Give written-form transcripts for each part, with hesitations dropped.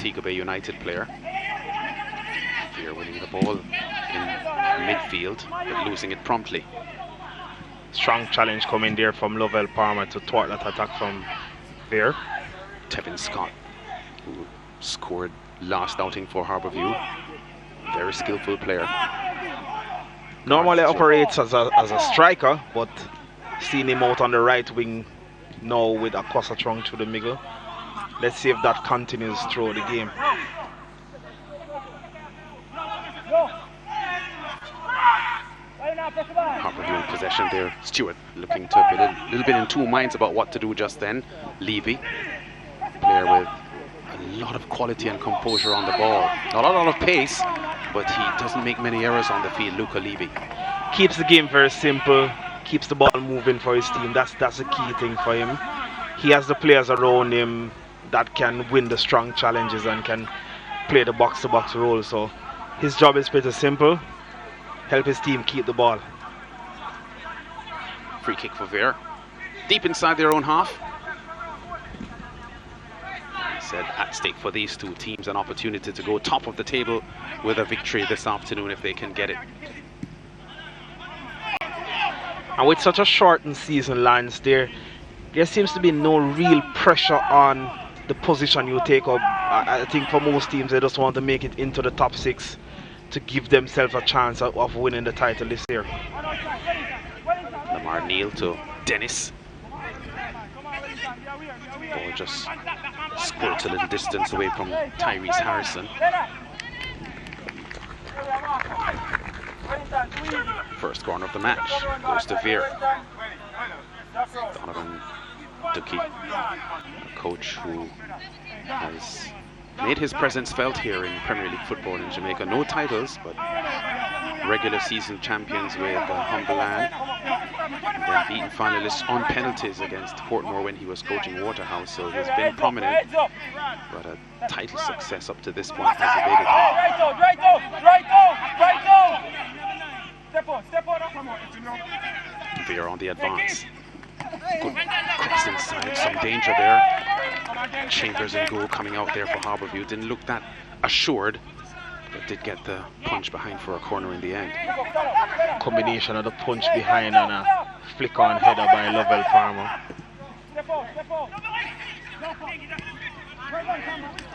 Montego Bay United player. Vere winning the ball in midfield, but losing it promptly. Strong challenge coming there from Lovell Palmer to thwart that attack from Vere. Tevin Scott, who scored last outing for Harbourview. Very skillful player. Normally operates as a striker, but seeing him out on the right wing now with a Quasatron through the middle. Let's see if that continues through the game. Harbourview in possession there. Stewart looking to be a little bit in two minds about what to do just then. Levy, player with a lot of quality and composure on the ball. Not a lot of pace, but he doesn't make many errors on the field, Luca Levy. Keeps the game very simple, keeps the ball moving for his team. That's a key thing for him. He has the players around him that can win the strong challenges and can play the box-to-box role. So his job is pretty simple. Help his team keep the ball. Free kick for Vere. Deep inside their own half. He said at stake for these two teams an opportunity to go top of the table with a victory this afternoon if they can get it. And with such a shortened season, Lance, there seems to be no real pressure on the position you take up. I think for most teams, they just want to make it into the top 6 to give themselves a chance of winning the title this year. Lamar Neal to Dennis. Ball just squirts a little distance away from Tyrese Harrison. First corner of the match goes to Vere. Donovan Ducky, a coach who has made his presence felt here in Premier League football in Jamaica. No titles, but regular season champions with Humberland. And then beaten finalists on penalties against Portmore when he was coaching Waterhouse. So he's been prominent, but a title success up to this point has evaded him. Vere on the advance. Good cross inside, some danger there. Chambers in goal coming out there for Harbourview. Didn't look that assured, but did get the punch behind for a corner in the end. Combination of the punch behind and a flick on header by Lovell Palmer.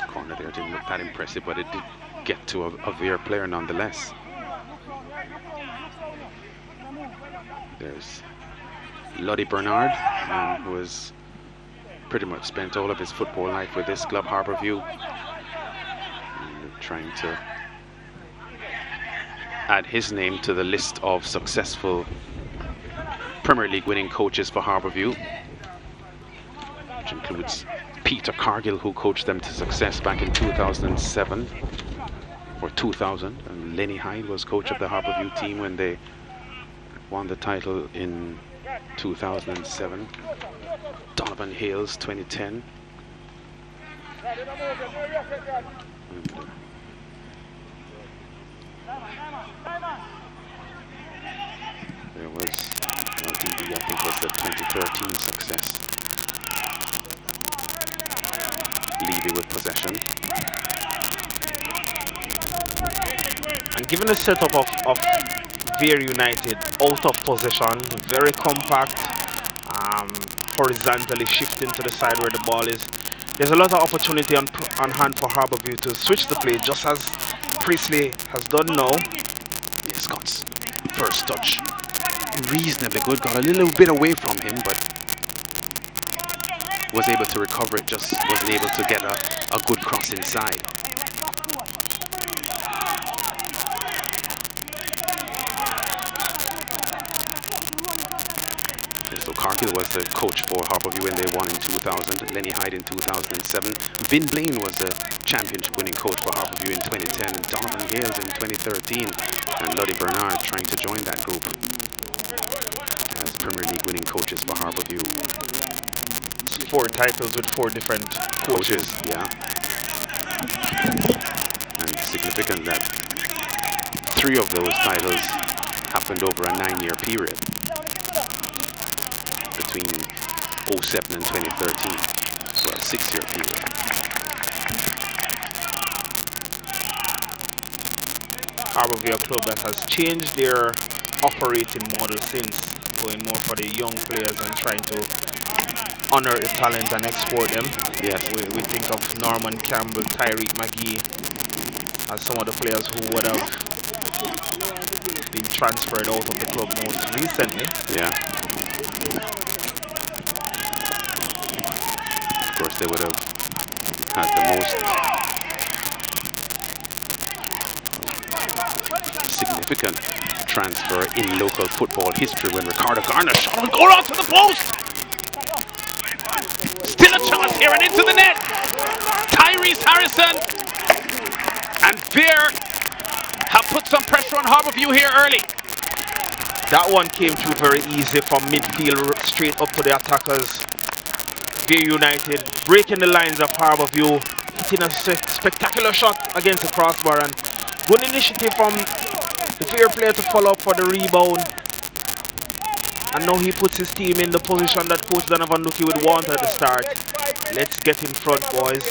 Corner there didn't look that impressive, but it did get to a Vere player nonetheless. There's Luddy Bernard, who has pretty much spent all of his football life with this club, Harbourview. Trying to add his name to the list of successful Premier League winning coaches for Harbourview, which includes Peter Cargill, who coached them to success back in 2007 or 2000, and Lenny Hyde was coach of the Harbourview team when they won the title in 2007. Donovan Hales, 2010. There was LDB, I think was the 2013 success. Levy with possession. And given the setup of Vere United, out of possession, very compact, horizontally shifting to the side where the ball is, there's a lot of opportunity on hand for Harbourview to switch the play, just as Priestley has done now. Yeah, Scott's first touch reasonably good, got a little bit away from him, but was able to recover it, just wasn't able to get a good cross inside. So Cargill was the coach for Harbourview when they won in 2000, Lenny Hyde in 2007. Vin Blaine was the championship winning coach for Harbourview in 2010, and Donovan Hales in 2013, and Luddy Bernard trying to join that group as Premier League winning coaches for Harbourview. 4 titles with 4 different coaches. Yeah. And significant that 3 of those titles happened over a 9-year period, between 07 and 2013, so a 6-year period. Harbour a club that has changed their operating model since, going more for the young players and trying to honor the talent and export them. Yes. We think of Norman Campbell, Tyreek McGee as some of the players who would have been transferred out of the club most recently. Yeah. Of course, they would have had the most significant transfer in local football history when Ricardo Garner shot on goal onto the post. Still a chance here and into the net. Tyrese Harrison and Vere have put some pressure on Harbourview here early. That one came through very easy from midfield straight up to the attackers. Vere United breaking the lines of Harbourview, hitting a spectacular shot against the crossbar, and good initiative from the Vere player to follow up for the rebound. And now he puts his team in the position that Coach Donovan Nuki would want at the start. Let's get in front, boys.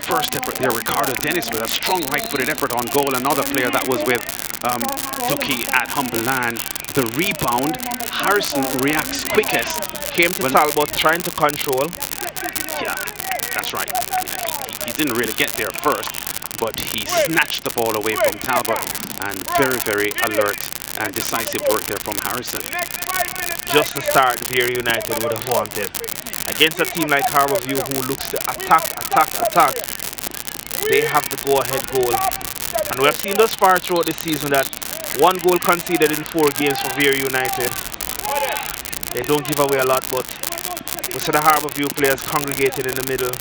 First effort there, Ricardo Dennis with a strong right-footed effort on goal. Another player that was with Duki at Humble Land. The rebound, Harrison reacts quickest. Came to Talbot trying to control. Yeah, that's right. He didn't really get there first, but he snatched the ball away from Talbot, and very, very alert and decisive work there from Harrison. Just the start Vere United would have wanted. Against a team like Harbourview who looks to attack, they have the go-ahead goal. And we have seen thus far throughout the season that one goal conceded in 4 games for Vere United. They don't give away a lot, but we see the Harbourview players congregated in the middle,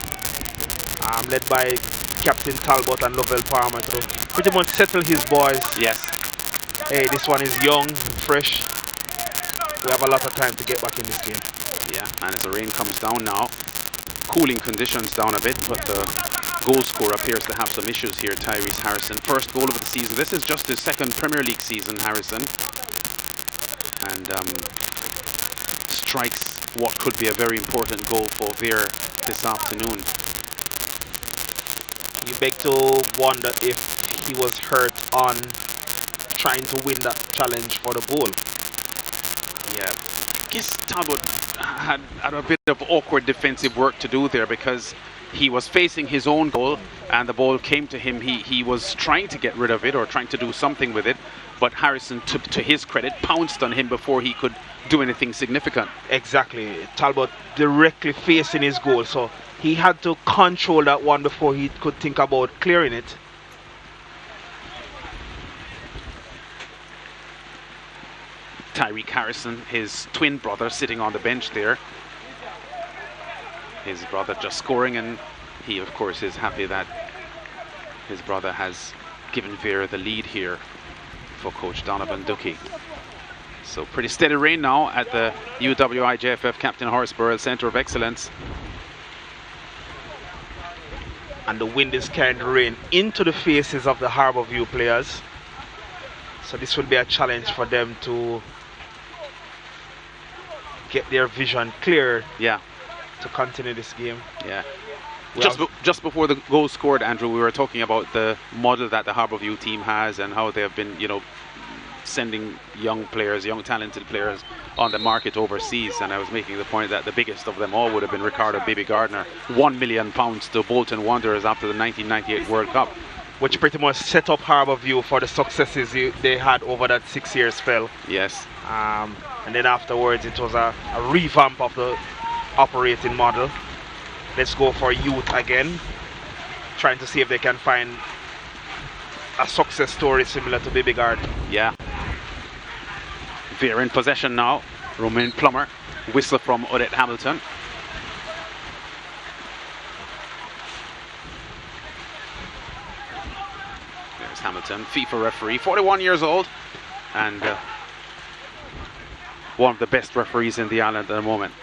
led by Captain Talbot and Lovell Palmer to pretty much settle his boys. Yes. Hey, this one is young, fresh. We have a lot of time to get back in this game. Yeah, and as the rain comes down now, cooling conditions down a bit, but the goal scorer appears to have some issues here, Tyrese Harrison. First goal of the season. This is just his second Premier League season, Harrison. And strikes what could be a very important goal for Vere this afternoon. You beg to wonder if he was hurt on trying to win that challenge for the goal. Yeah, I guess Talbot had a bit of awkward defensive work to do there, because he was facing his own goal and the ball came to him. He was trying to get rid of it or trying to do something with it, but Harrison, to his credit, pounced on him before he could do anything significant. Exactly. Talbot directly facing his goal, so he had to control that one before he could think about clearing it. Tyreek Harrison, his twin brother, sitting on the bench there. His brother just scoring, and he of course is happy that his brother has given Vere the lead here for Coach Donovan Duki. So pretty steady rain now at the UWI-JFF Captain Horsburgh Centre of Excellence. And the wind is carrying the rain into the faces of the Harbourview players. So this will be a challenge for them to get their vision clear. Yeah. To continue this game. Yeah. Just before the goal scored, Andrew, we were talking about the model that the Harbourview team has and how they have been, sending young players, young talented players on the market overseas, and I was making the point that the biggest of them all would have been Ricardo "Baby" Gardner, £1 million to Bolton Wanderers after the 1998 World Cup, which pretty much set up Harbourview for the successes they had over that 6-year spell. Yes. And then afterwards it was a revamp of the operating model. Let's go for youth again, trying to see if they can find a success story similar to Baby Guard. Yeah. Vere in possession now. Romain Plummer, whistle from Odette Hamilton. There's Hamilton, FIFA referee, 41 years old, and one of the best referees in the island at the moment.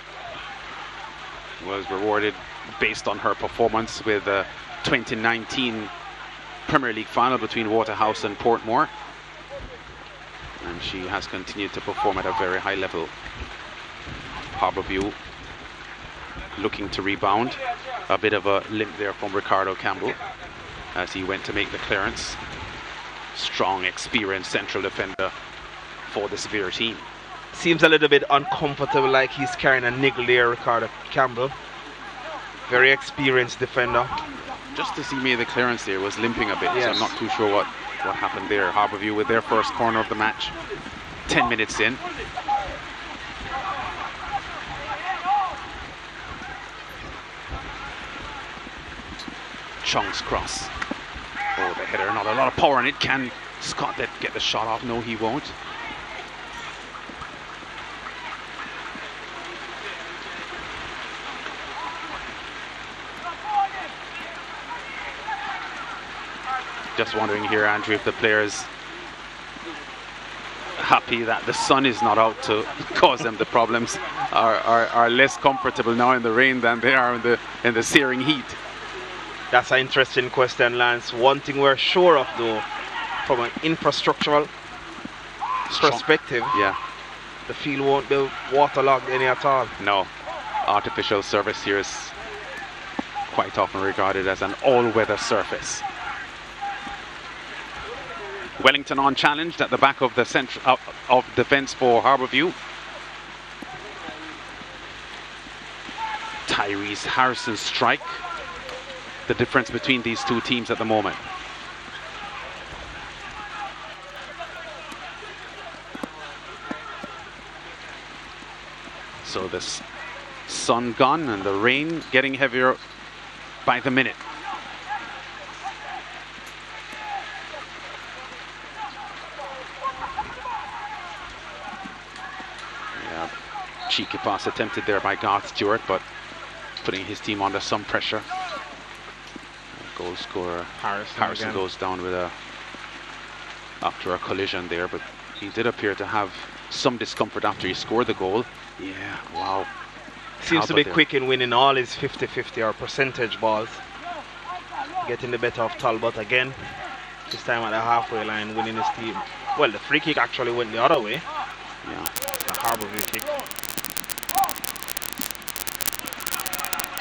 Was rewarded based on her performance with the 2019 Premier League final between Waterhouse and Portmore, and she has continued to perform at a very high level. Harbourview looking to rebound. A bit of a limp there from Ricardo Campbell. as he went to make the clearance. Strong, experienced central defender for this Vere team. Seems a little bit uncomfortable, like he's carrying a niggle there, Ricardo Campbell. Very experienced defender. Just as he made the clearance there, was limping a bit, Yes. so I'm not too sure what happened there. Harbourview with their first corner of the match. 10 minutes in. Chong's cross. Oh, the header, not a lot of power in it. Can Scott get the shot off? No, he won't. Just wondering here, Andrew, if the players happy that the sun is not out to cause them the problems, are less comfortable now in the rain than they are in the searing heat. That's an interesting question, Lance. One thing we're sure of, though, from an infrastructural perspective, Yeah, the field won't be waterlogged any at all. no. Artificial surface here is quite often regarded as an all-weather surface. Wellington unchallenged at the back of the central of defence for Harbourview. Tyrese Harrison's strike. The difference between these two teams at the moment. So the sun gone and the rain getting heavier by the minute. Yeah, cheeky pass attempted there by Garth Stewart, but putting his team under some pressure. Goal scorer Harrison goes down with after a collision there, but he did appear to have some discomfort after he scored the goal. Yeah, wow. Seems to be quick in winning all his 50-50 or percentage balls. Getting the better of Talbot again. This time at the halfway line, winning his team. Well, the free kick actually went the other way. Yeah. The Harbourview kick.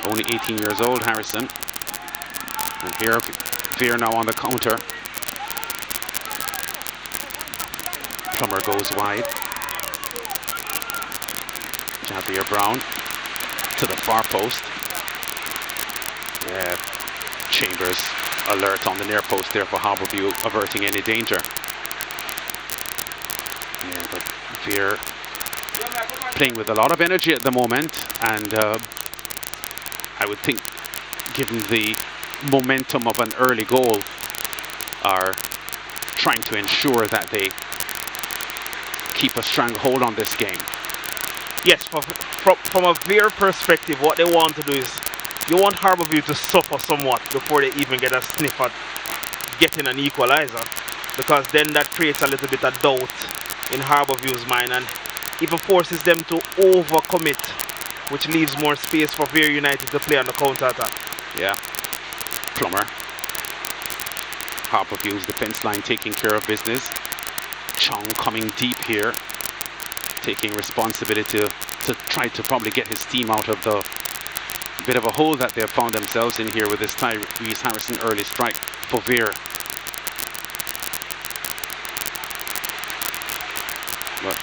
Only 18 years old, Harrison. And here, Vere now on the counter. Plummer goes wide. Javier Brown to the far post. Yeah, Chambers alert on the near post there for Harbourview, averting any danger. Yeah, but Vere playing with a lot of energy at the moment, and I would think, given the momentum of an early goal, are trying to ensure that they keep a strong hold on this game. Yes, from a Vere perspective, what they want to do is you want Harbourview to suffer somewhat before they even get a sniff at getting an equalizer, because then that creates a little bit of doubt in Harbourview's mind and even forces them to overcommit, which leaves more space for Vere United to play on the counter-attack. Yeah. Plummer. Harbourview's defence line taking care of business. Chong coming deep here, taking responsibility to try to probably get his team out of the bit of a hole that they have found themselves in here with this Tyrese Harrison early strike for Vere. But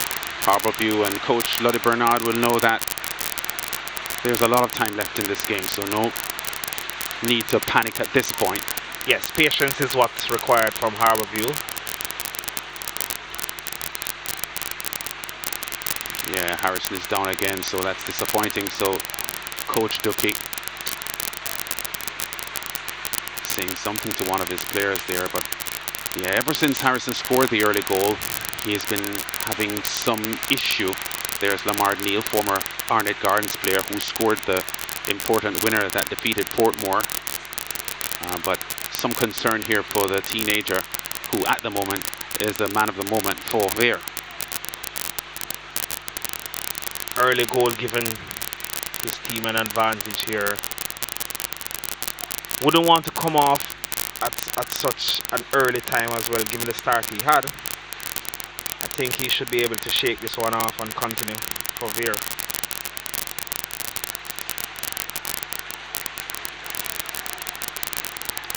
Harbourview and coach Luddy Bernard will know that there's a lot of time left in this game, so no need to panic at this point. Yes, patience is what's required from Harbourview. Yeah, Harrison is down again, so that's disappointing. So Coach Ducky saying something to one of his players there, but yeah, ever since Harrison scored the early goal, he has been having some issue. There's Lamar Neal, former Arnett Gardens player, who scored the important winner that defeated Portmore. But some concern here for the teenager, who at the moment is the man of the moment for Vere. Early goal giving his team an advantage here. Wouldn't want to come off at such an early time as well, given the start he had. I think he should be able to shake this one off and continue for Vere.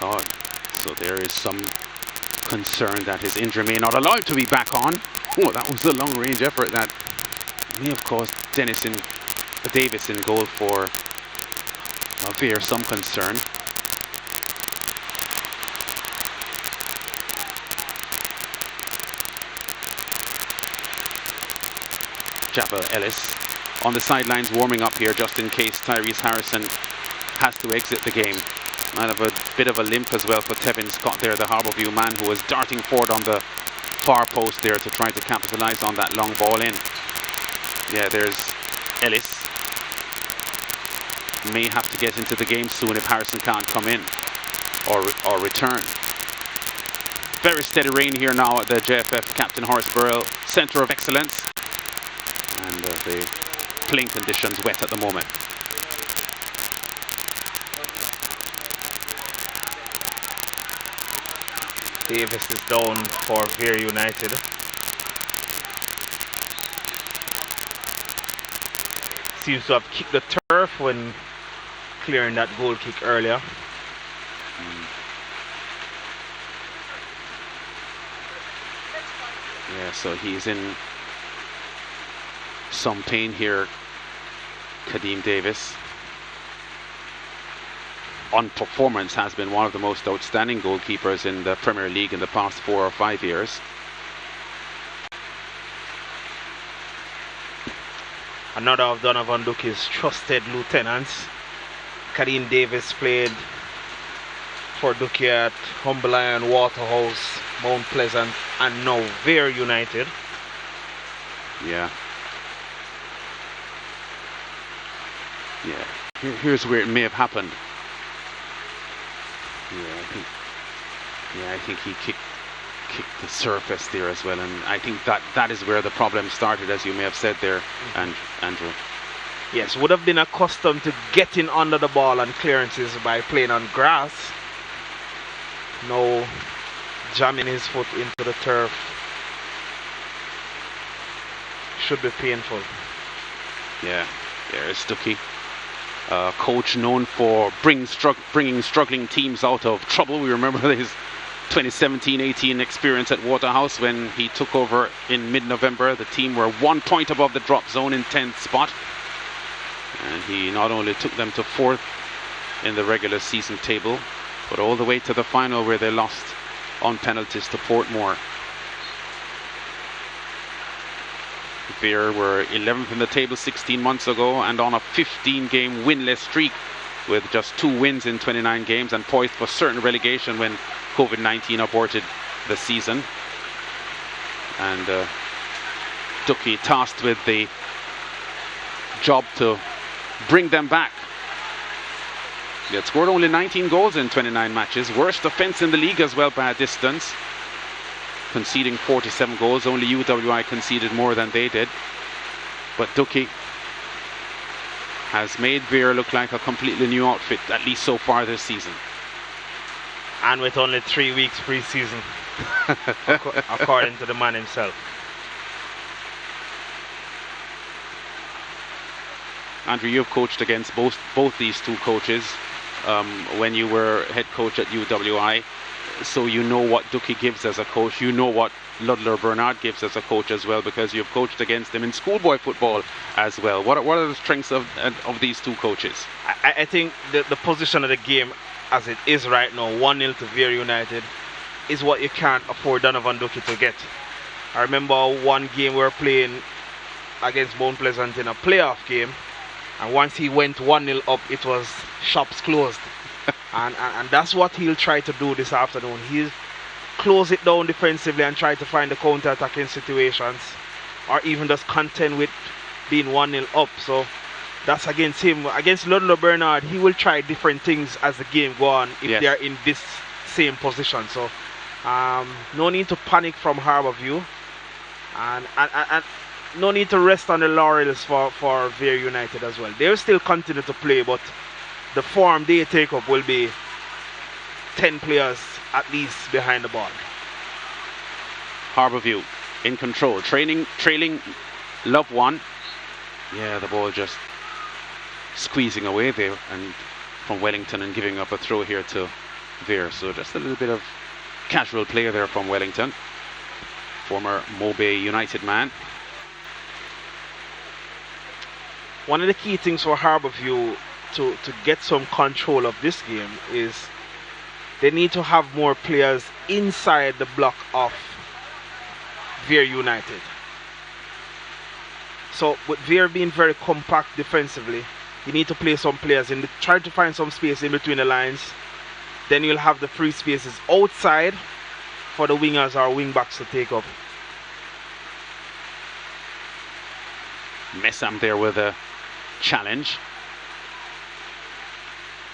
Oh, So there is some concern that his injury may not allow him to be back on. Oh, that was a long-range effort that may have caused Davis in goal for Vere some concern. Jabba Ellis on the sidelines warming up here just in case Tyrese Harrison has to exit the game. Might have a bit of a limp as well for Tevin Scott there, the Harbourview man who was darting forward on the far post there to try to capitalise on that long ball in. Yeah, there's Ellis. May have to get into the game soon if Harrison can't come in or return. Very steady rain here now at the JFF Captain Horace Burrell Centre of Excellence. And the playing conditions wet at the moment. Davis is down for Vere United. Seems to have kicked the turf when clearing that goal kick earlier. Yeah, so he's in some pain here, Kadeem Davis. On performance has been one of the most outstanding goalkeepers in the Premier League in the past 4 or 5 years. Another of Donovan Ducky's trusted lieutenants. Kadeem Davis played for Ducky at Humble Iron, Waterhouse, Mount Pleasant, and now Vere United. Yeah. Yeah. Here's where it may have happened. I think he kicked the surface there as well, and I think that is where the problem started, as you may have said there, and Andrew. Yes, would have been accustomed to getting under the ball and clearances by playing on grass. Now jamming his foot into the turf should be painful. Yeah, there's Ducky. Coach known for bringing struggling teams out of trouble. We remember his 2017-18 experience at Waterhouse when he took over in mid-November. The team were 1 point above the drop zone in 10th spot. And he not only took them to 4th in the regular season table, but all the way to the final where they lost on penalties to Portmore. Vere were 11th in the table 16 months ago and on a 15-game winless streak with just 2 wins in 29 games and poised for certain relegation when COVID-19 aborted the season. And Ducky tasked with the job to bring them back. They had scored only 19 goals in 29 matches, worst offence in the league as well by a distance, conceding 47 goals. Only UWI conceded more than they did. But Ducky has made Vere look like a completely new outfit, at least so far this season. And with only 3 weeks pre-season, according to the man himself. Andrew, you've coached against both these two coaches when you were head coach at UWI, so you know what Ducky gives as a coach. You know what Ludlow Bernard gives as a coach as well, because you've coached against them in schoolboy football as well. What are the strengths of these two coaches? I think the position of the game as it is right now, 1-0 to Vere United, is what you can't afford Donovan Ducky to get. I remember one game we were playing against Mount Pleasant in a playoff game, and once he went 1-0 up, it was shops closed. and that's what he'll try to do this afternoon. He'll close it down defensively and try to find the counter-attacking situations, or even just contend with being 1-0 up. So that's against him. Against Ludlow Bernard, he will try different things as the game go on if they are in this same position. So no need to panic from Harbourview, and no need to rest on the laurels for Vere United as well. They will still continue to play, but the form they take up will be 10 players at least behind the ball. Harbourview in control, trailing Love One. Yeah, the ball just squeezing away there, and from Wellington, and giving up a throw here to Vere. So just a little bit of casual play there from Wellington, former Mobay United man. One of the key things for Harbourview to get some control of this game is they need to have more players inside the block of Vere United. So with Vere being very compact defensively, you need to play some players in try to find some space in between the lines. Then you'll have the free spaces outside for the wingers or wing backs to take up. Messam there with a challenge.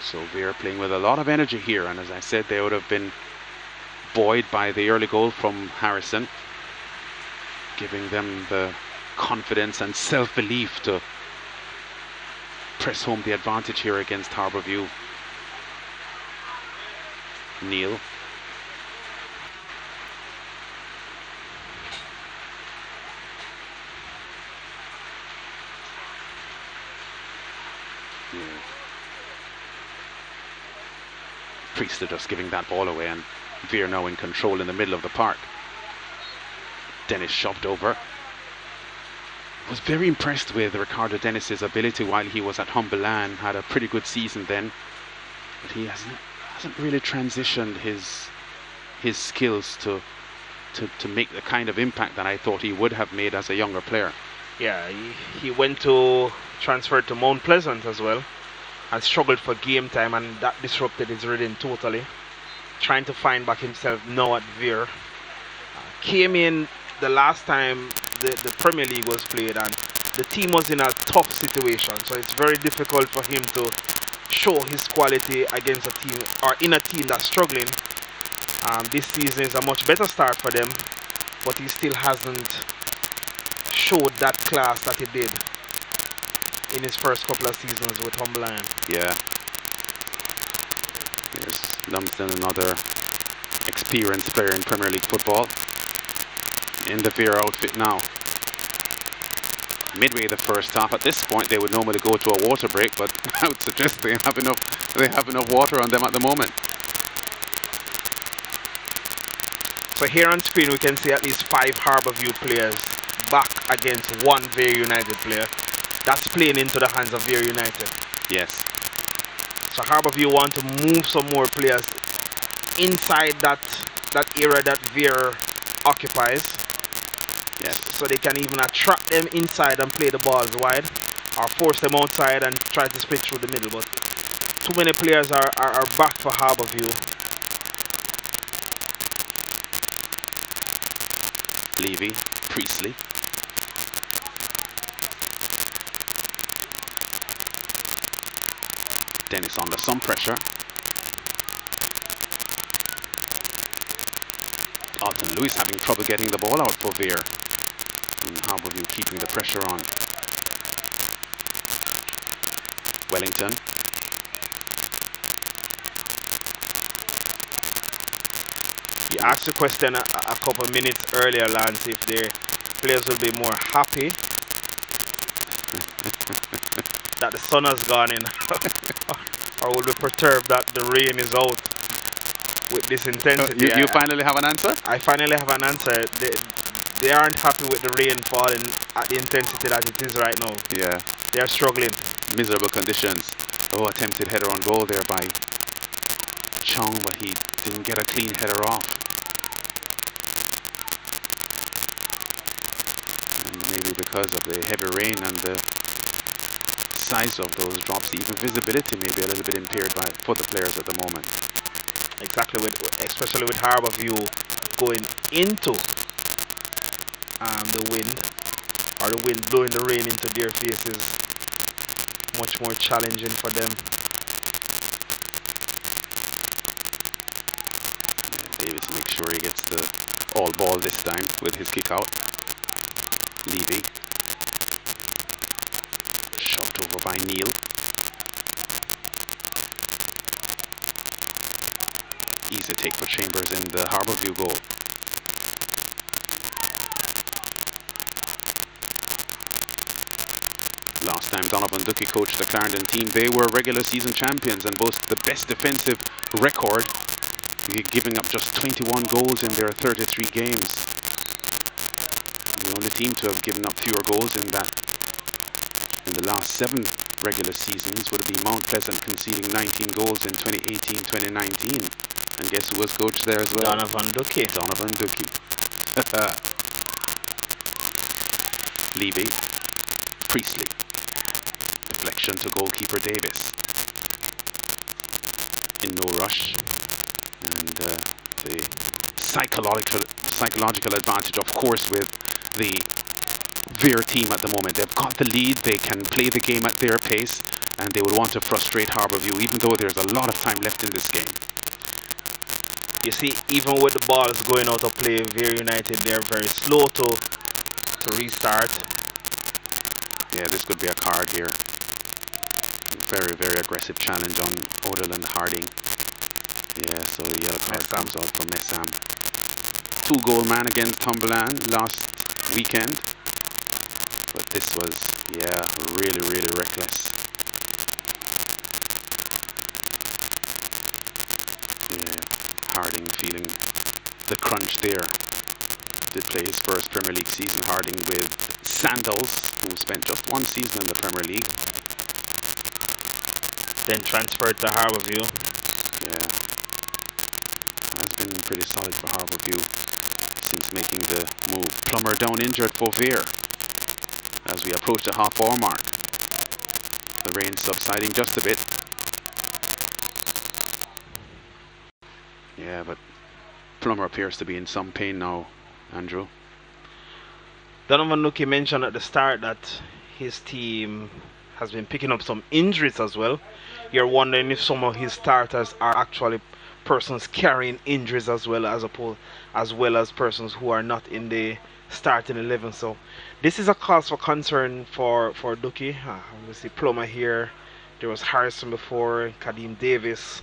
So Vere playing with a lot of energy here, and as I said, they would have been buoyed by the early goal from Harrison, giving them the confidence and self-belief to press home the advantage here against Harbourview. Neil. Priest just giving that ball away, and Vere now in control in the middle of the park. Dennis shoved over. Was very impressed with Ricardo Dennis's ability while he was at Humberland. Had a pretty good season then, but he hasn't really transitioned his skills to make the kind of impact that I thought he would have made as a younger player. Yeah, he went to transfer to Mount Pleasant as well, and struggled for game time, and that disrupted his rhythm totally. Trying to find back himself now at Vere. Came in the last time the Premier League was played, and the team was in a tough situation, so it's very difficult for him to show his quality against a team or in a team that's struggling. This season is a much better start for them, but he still hasn't showed that class that he did in his first couple of seasons with Humberland. Yeah. Here's Lumsden, another experienced player in Premier League football, in the Vere outfit now. Midway the first half. At this point they would normally go to a water break, but I would suggest they have enough water on them at the moment. So here on screen we can see at least 5 Harbourview players back against 1 Vere United player. That's playing into the hands of Vere United. Yes. So Harbourview want to move some more players inside that area that Vere occupies. Yes. So they can even attract them inside and play the balls wide, or force them outside and try to split through the middle. But too many players are back for Harbourview. Levy, Priestley. Dennis under some pressure. Alton Lewis having trouble getting the ball out for Vere. And Harbourview keeping the pressure on. Wellington. You asked the question a couple of minutes earlier, Lance, if the players will be more happy that the sun has gone in, or will be perturbed that the rain is out with this intensity. You finally have an answer? I finally have an answer. They aren't happy with the rain falling at the intensity that it is right now. Yeah. They are struggling. Miserable conditions. Oh, attempted header on goal there by Chong, but he didn't get a clean header off. And maybe because of the heavy rain and the size of those drops, even visibility may be a little bit impaired for the players at the moment. Exactly, especially with Harbourview going into the wind, or the wind blowing the rain into their faces, much more challenging for them. Davis makes sure he gets the all ball this time with his kick out. Levy. Shoved over by Neil. Easy take for Chambers in the Harbourview goal. Last time Donovan Ducky coached the Clarendon team, they were regular season champions and boast the best defensive record giving up just 21 goals in their 33 games. The only team to have given up fewer goals in the last 7 regular seasons would have been Mount Pleasant, conceding 19 goals in 2018-2019. And guess who was coach there as well? Donovan Ducky. Donovan Ducky. Levy. Priestley. Deflection to goalkeeper Davis. In no rush. And the psychological advantage, of course, with the Vere team at the moment. They've got the lead, they can play the game at their pace, and they would want to frustrate Harbourview, even though there's a lot of time left in this game. You see, even with the balls going out of play, Vere United, they're very slow to restart. Yeah, this could be a card here. Very, very aggressive challenge on Odell and Harding. Yeah, so the yellow card comes out for Messam. 2-goal man against Cumberland last weekend. But this was, yeah, really, really reckless. Yeah, Harding feeling the crunch there. Did play his first Premier League season, Harding, with Sandals, who spent just 1 season in the Premier League. Then transferred to Harbourview. Yeah. Has been pretty solid for Harbourview since making the move. Plummer down injured for Vere as we approach the half-hour mark. The rain subsiding just a bit. Yeah, but Plummer appears to be in some pain now, Andrew. Donovan Ducky mentioned at the start that his team has been picking up some injuries as well. You're wondering if some of his starters are actually persons carrying injuries as well as persons who are not in the starting 11. So this is a cause for concern for Ducky. We see Plummer here. There was Harrison before, Kadeem Davis,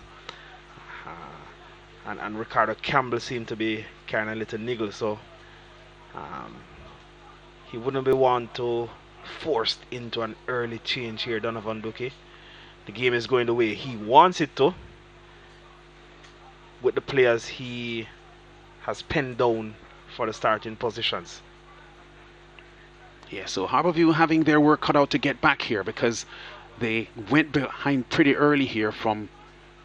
and Ricardo Campbell seemed to be carrying a little niggle. So he wouldn't be one to forced into an early change here, Donovan Ducky. The game is going the way he wants it to, with the players he has penned down for the starting positions. Yeah, so Harbourview having their work cut out to get back here, because they went behind pretty early here from,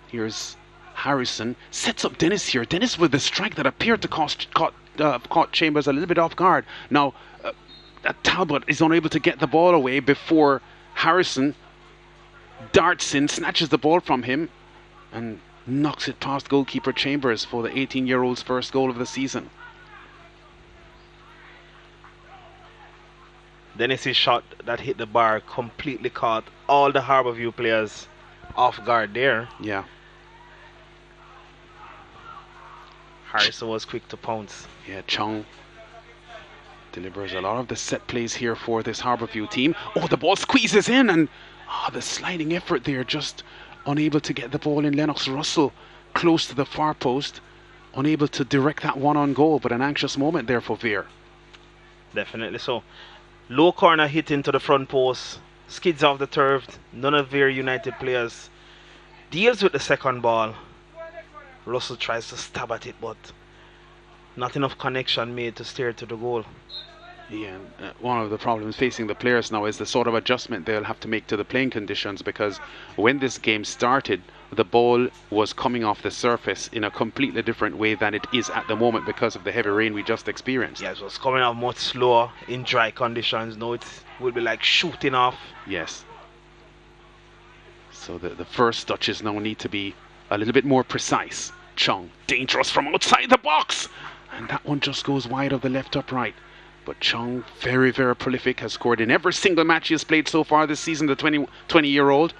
here's Harrison, sets up Dennis here. Dennis with the strike that appeared to caught Chambers a little bit off guard. Now, Talbot is unable to get the ball away before Harrison darts in, snatches the ball from him, and knocks it past goalkeeper Chambers for the 18-year-old's first goal of the season. Dennis' shot that hit the bar completely caught all the Harbourview players off guard there. Yeah. Harrison was quick to pounce. Yeah, Chung delivers a lot of the set plays here for this Harbourview team. Oh, the ball squeezes in, and the sliding effort there, just unable to get the ball in. Lennox Russell close to the far post, unable to direct that one on goal, but an anxious moment there for Vere. Definitely so. Low corner hit into the front post, skids off the turf. None of Vere United players deals with the second ball. Russell tries to stab at it, but not enough connection made to steer to the goal. Yeah, one of the problems facing the players now is the sort of adjustment they'll have to make to the playing conditions, because when this game started, the ball was coming off the surface in a completely different way than it is at the moment because of the heavy rain we just experienced. Yes, it was coming off much slower in dry conditions. Now it will be like shooting off. Yes. So the first touches now need to be a little bit more precise. Chung, dangerous from outside the box, and that one just goes wide of the left upright. But Chung, very, very prolific, has scored in every single match he has played so far this season, the 20-year-old.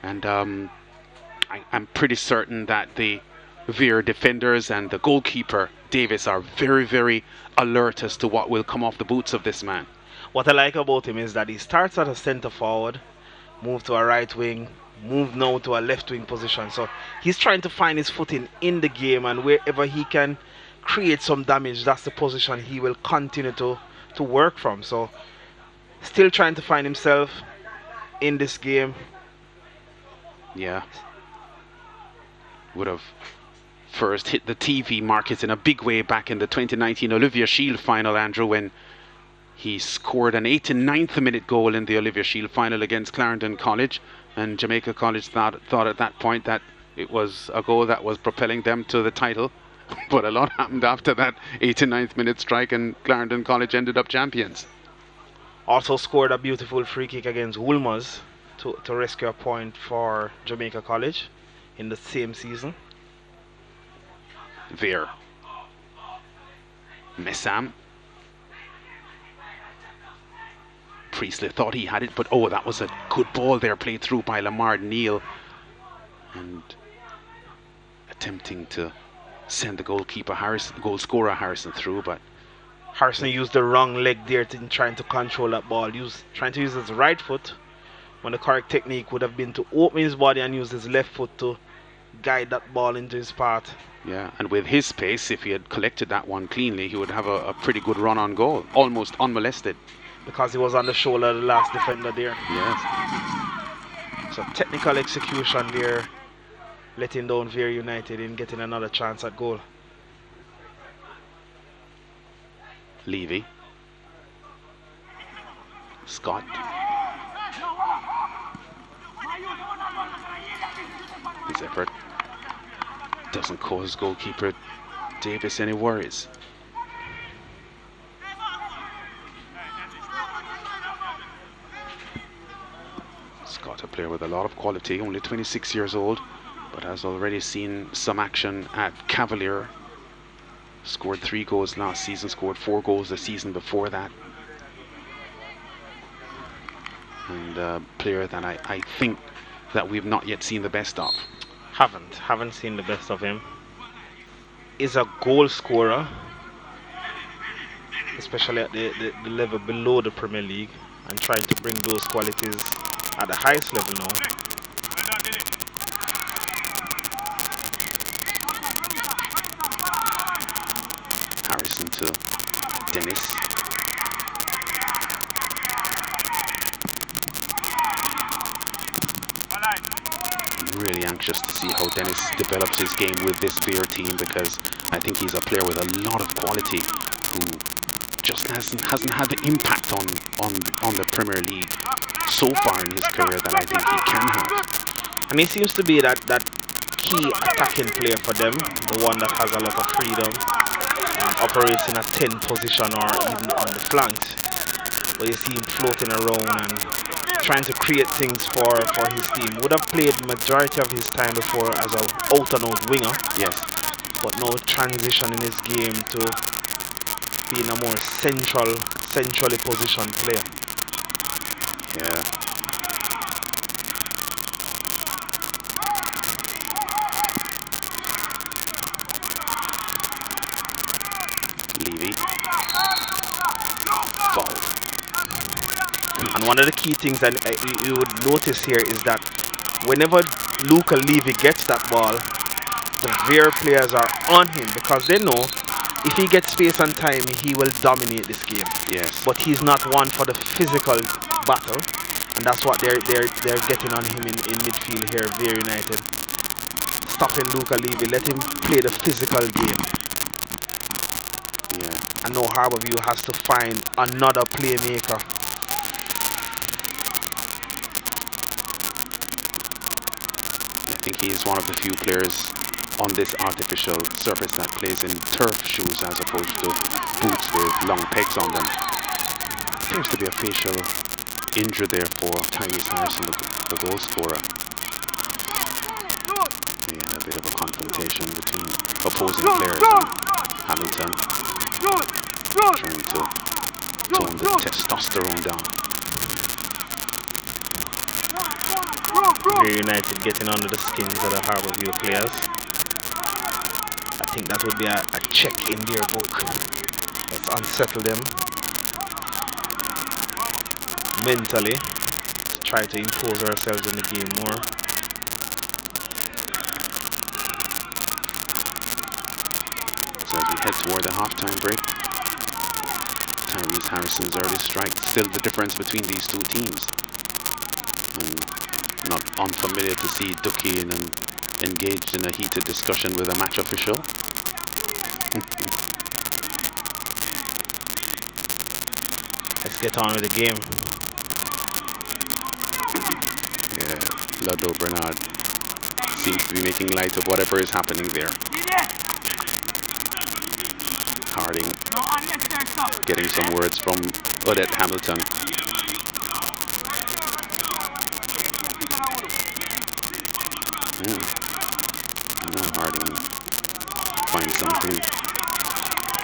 And I'm pretty certain that the Vere defenders and the goalkeeper, Davis, are very, very alert as to what will come off the boots of this man. What I like about him is that he starts at a centre forward, moved to a right wing, moved now to a left wing position. So he's trying to find his footing in the game, and wherever he can create some damage, that's the position he will continue to work from. So still trying to find himself in this game. Yeah, would have first hit the TV market in a big way back in the 2019 Olivia Shield final, Andrew, when he scored an 89th minute goal in the Olivia Shield final against Clarendon College, and Jamaica College thought at that point that it was a goal that was propelling them to the title. But a lot happened after that 89th minute strike, and Clarendon College ended up champions. Also scored a beautiful free kick against Wolmer's to rescue a point for Jamaica College in the same season. Vere. Messam. Priestley thought he had it, but oh, that was a good ball there, played through by Lamar Neal, and attempting to send the goalkeeper goal scorer Harrison through, but Harrison used the wrong leg there trying to control that ball, trying to use his right foot, when the correct technique would have been to open his body and use his left foot to guide that ball into his path. Yeah, and with his pace, if he had collected that one cleanly, he would have a pretty good run on goal, almost unmolested. Because he was on the shoulder of the last defender there. Yes. So technical execution there, letting down Vere United in getting another chance at goal. Levy. Scott. His effort doesn't cause goalkeeper Davis any worries. Scott, a player with a lot of quality, only 26 years old, but has already seen some action at Cavalier. Scored 3 goals last season, scored 4 goals the season before that. And a player that I think that we've not yet seen the best of. Haven't seen the best of him. Is a goal scorer, especially at the level below the Premier League, and trying to bring those qualities at the highest level now. Harrison to Dennis. I'm really anxious to see how Dennis develops his game with this Vere team, because I think he's a player with a lot of quality who just hasn't had the impact on the Premier League so far in his career that I think he can have. And he seems to be that key attacking player for them, the one that has a lot of freedom, operates in a 10 position or even on the flanks, but you see him floating around and trying to create things for his team. Would have played majority of his time before as an out-and-out winger. Yes. But now transition in his game to being a more centrally positioned player. Yeah. Levy. Foul. And one of the key things that you would notice here is that whenever Luca Levy gets that ball, the Vere players are on him, because they know if he gets space and time, he will dominate this game. Yes. But he's not one for the physical battle, and that's what they're getting on him in midfield here, Vere United. Stopping Luca Levy, let him play the physical game. Yeah. And now Harbourview has to find another playmaker. I think he is one of the few players on this artificial surface that plays in turf shoes as opposed to boots with long pegs on them. Seems to be a facial injury there for Tyrese Harrison, the goal scorer. Yeah, a bit of a confrontation between opposing players. Hamilton trying to tone the testosterone down. Vere United getting under the skins of the Harbourview players. I think that would be a check in their book. Let's unsettle them mentally to try to impose ourselves in the game more. So as we head toward the half-time break, Tyrese Harrison's early strike still the difference between these two teams. And not unfamiliar to see Ducky and engaged in a heated discussion with a match official. Let's get on with the game. Yeah, Ludlow Bernard seems to be making light of whatever is happening there. Harding getting some words from Odette Hamilton. Harding finds something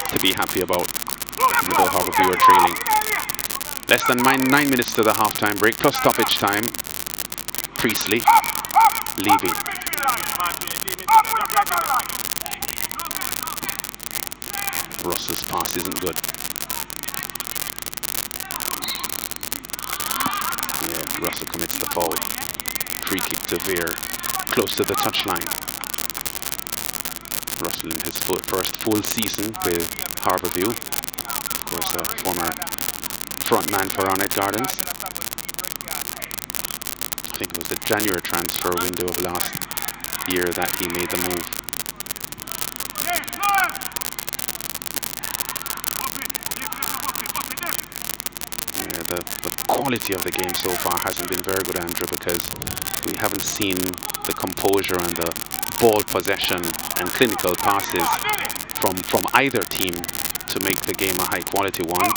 to be happy about, even though Harbourview are trailing. Less than 9 minutes to the half-time break, plus stoppage time. Priestley leaving. Russell's pass isn't good. Yeah, Russell commits the foul. Free kick to Vere, close to the touchline. Russell in his first full season with Harbourview. Of course, a former frontman for Arnett Gardens. I think it was the January transfer window of last year that he made the move. Yeah, the quality of the game so far hasn't been very good, Andrew, because we haven't seen the composure and the ball possession and clinical passes from either team to make the game a high quality one.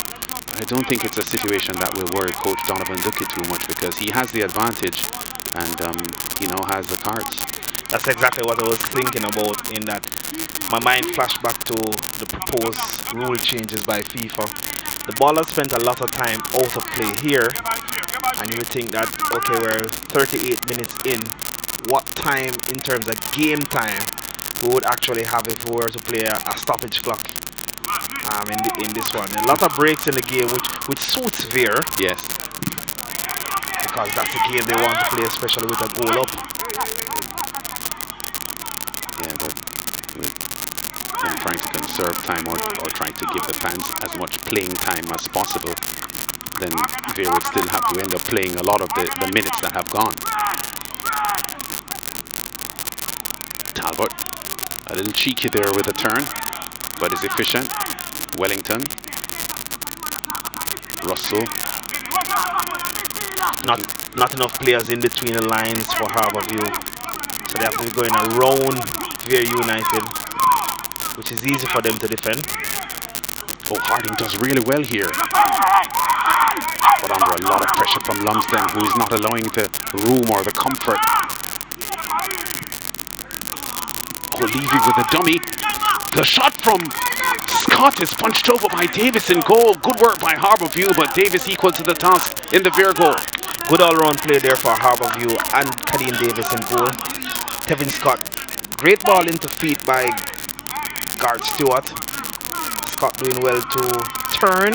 I don't think it's a situation that will worry Coach Donovan Duckett too much, because he has the advantage and he now has the cards. That's exactly what I was thinking about, in that my mind flashed back to the proposed rule changes by FIFA. The ball has spent a lot of time out of play here, and you would think that, okay, we're 38 minutes in, what time in terms of game time we would actually have if we were to play a stoppage clock in this one. A lot of breaks in the game, which suits Vere. Yes. Because that's a game they want to play, especially with a goal up. Yeah, but when trying to conserve time or trying to give the fans as much playing time as possible, then Vere would still have to end up playing a lot of the minutes that have gone. Talbot, a little cheeky there with a turn, but is efficient. Wellington, Russell. Not enough players in between the lines for Harbourview, so they have to be going around Vere United, which is easy for them to defend. Oh, Harding does really well here, but under a lot of pressure from Lumsden, who is not allowing the room or the comfort. Oh, Levy with a dummy. The shot from Scott is punched over by Davis in goal. Good work by Harbourview, but Davis equal to the task in the Vere goal. Good all-round play there for Harbourview and Kadeen Davis in goal. Kevin Scott, great ball into feet by guard Stewart. Scott doing well to turn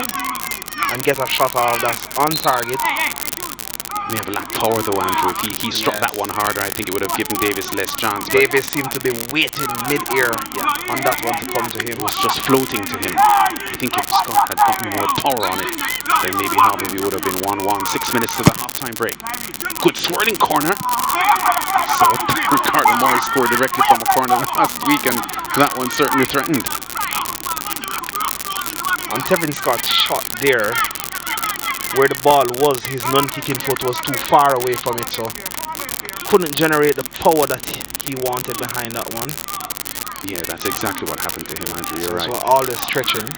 and get a shot off that's on target. May have lacked power though, Andrew. If he struck that one harder, I think it would have given Davis less chance. Davis seemed to be waiting mid-air on that one to come to him. It was just floating to him. I think if Scott had gotten more power on it, then maybe Harbourview would have been 1-1. 6 minutes to the half-time break. Good swirling corner. So Ricardo Morris scored directly from a corner last week, and that one certainly threatened. And Kevin Scott's shot there, where the ball was, his non-kicking foot was too far away from it, so couldn't generate the power that he wanted behind that one. Yeah, that's exactly what happened to him, Andrew. You're right. So all the stretching.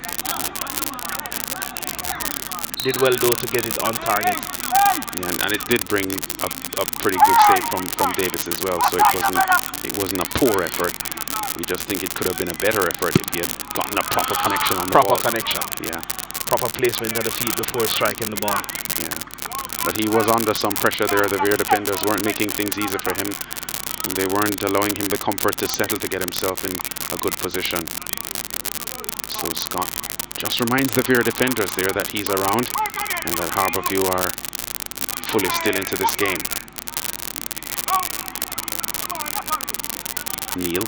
Did well though to get it on target. Yeah, and it did bring a pretty good save from Davis as well. So it wasn't a poor effort. We just think it could have been a better effort if he had gotten a proper connection on the ball. Proper connection. Yeah. Proper placement of the feet before striking the ball. Yeah. But he was under some pressure there. The Vere defenders weren't making things easy for him. They weren't allowing him the comfort to settle to get himself in a good position. So Scott just reminds the Vere defenders there that he's around and that Harbourview are fully still into this game. Neil.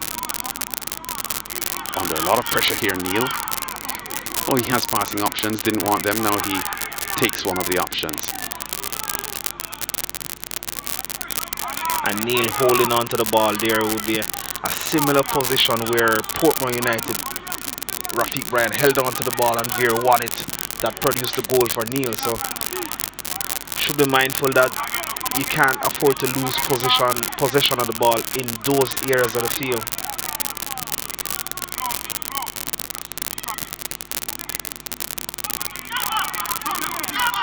Under a lot of pressure here, Neil. Oh, he has passing options, didn't want them, now he takes one of the options. and Neil holding on to the ball there would be a similar position where Portmore United, Rafiq Bryan held on to the ball and Vere won it. That produced the goal for Neil. So should be mindful that you can't afford to lose possession of the ball in those areas of the field.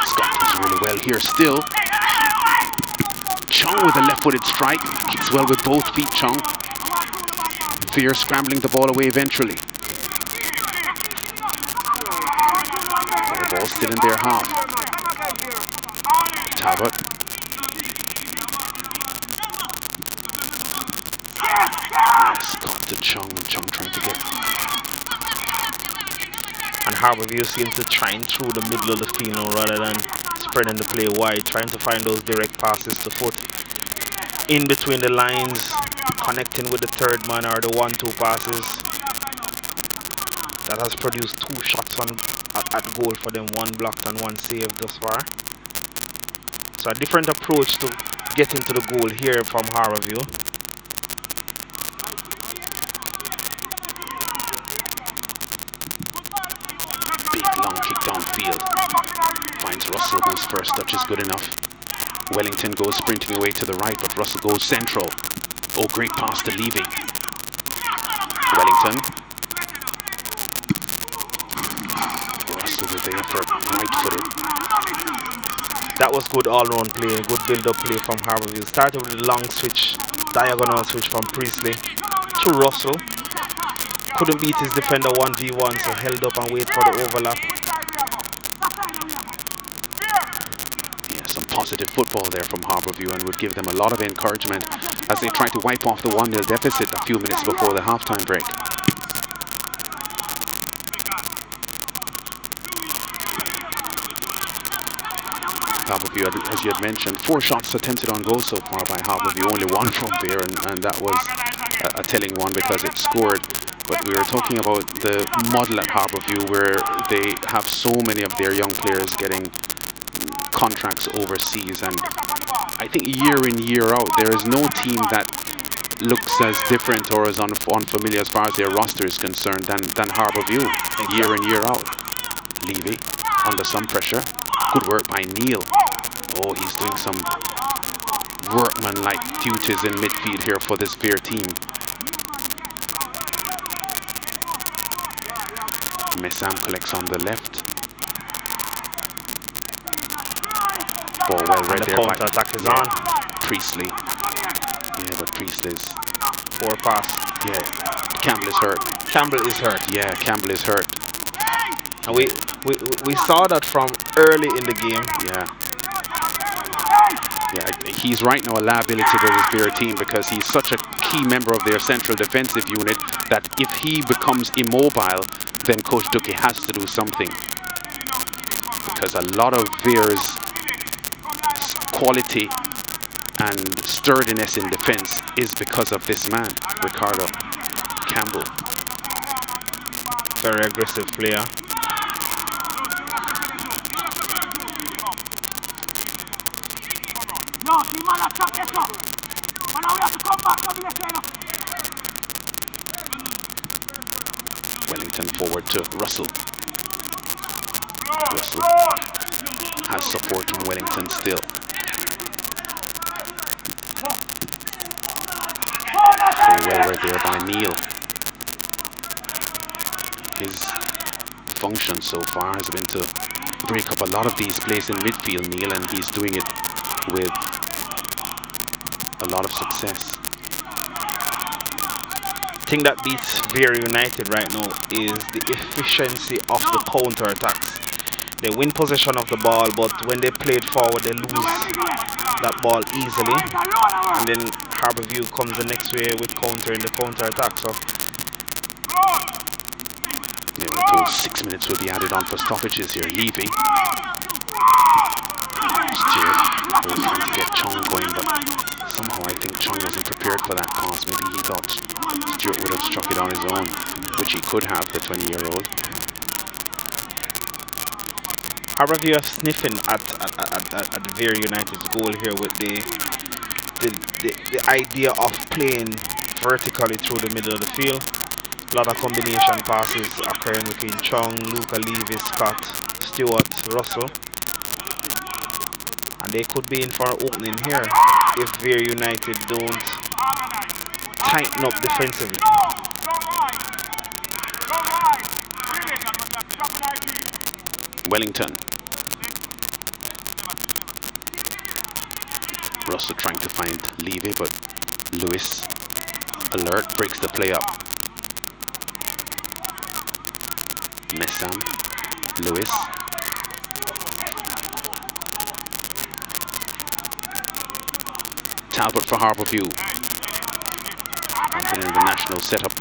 Scott does really well here still. Chung with a left-footed strike. Kicks well with both feet, Chung. Vere scrambling the ball away eventually. The ball still in their half. Talbot. Scott to Chung. Chung trying to get. And Harbour seems to try through the middle of the field now rather than spreading the play wide, trying to find those direct passes to foot in between the lines, connecting with the third man or the 1-2 passes. That has produced 2 shots at goal for them, 1 blocked and 1 saved thus far. So a different approach to getting to the goal here from Harbour. Big long kick downfield. Finds Russell, whose first touch is good enough. Wellington goes sprinting away to the right, but Russell goes central. Oh, great pass to Levy. Wellington. Russell with the effort, right-footed. That was good all-round play, good build-up play from Harbour. Started with a long switch, diagonal switch from Priestley to Russell. Couldn't beat his defender 1v1, so held up and wait for the overlap. Positive football there from Harbourview and would give them a lot of encouragement as they try to wipe off the 1-0 deficit a few minutes before the halftime break. Harbourview, as you had mentioned, 4 shots attempted on goal so far by Harbourview, only 1 from Vere, and that was a telling one because it scored. But we were talking about the model at Harbourview where they have so many of their young players getting contracts overseas, and I think year in year out there is no team that looks as different or as unfamiliar as far as their roster is concerned than Harbourview. Year in year out. Levy under some pressure. Good work by Neil. Oh, he's doing some workman-like duties in midfield here for this Vere team. Messam collects on the left. Ball well read there. Counter attack is on. Priestley. Yeah, but Priestley's poor pass. Yeah, Campbell is hurt. Campbell is hurt. Yeah, Campbell is hurt. And we saw that from early in the game. Yeah, he's right now a liability to this Vere team because he's such a key member of their central defensive unit that if he becomes immobile, then Coach Ducky has to do something. Because a lot of Vere's quality and sturdiness in defense is because of this man, Ricardo Campbell. Very aggressive player. Wellington forward to Russell. Russell has support from Wellington still. Very well right there by Neil. His function so far has been to break up a lot of these plays in midfield, Neil, and he's doing it with a lot of success. The thing that beats Vere United right now is the efficiency of the counter attacks. They win possession of the ball, but when they play it forward, they lose that ball easily. And then Harbourview comes the next way with countering the counter attack. So yeah, we're told 6 minutes will be added on for stoppages here. Levy. Stuart trying to get Chung going, but somehow I think Chung wasn't prepared for that pass. Maybe he thought Stuart would have struck it on his own, which he could have, the 20-year-old. Harbourview are sniffing at Vere United's goal here with the the idea of playing vertically through the middle of the field. A lot of combination passes occurring between Chung, Luca, Levy, Scott, Stewart, Russell. And they could be in for an opening here if Vere United don't tighten up defensively. Wellington. Russell trying to find Levy, but Lewis, alert, breaks the play up. Messam, Lewis. Talbot for Harbourview. Been in the national setup a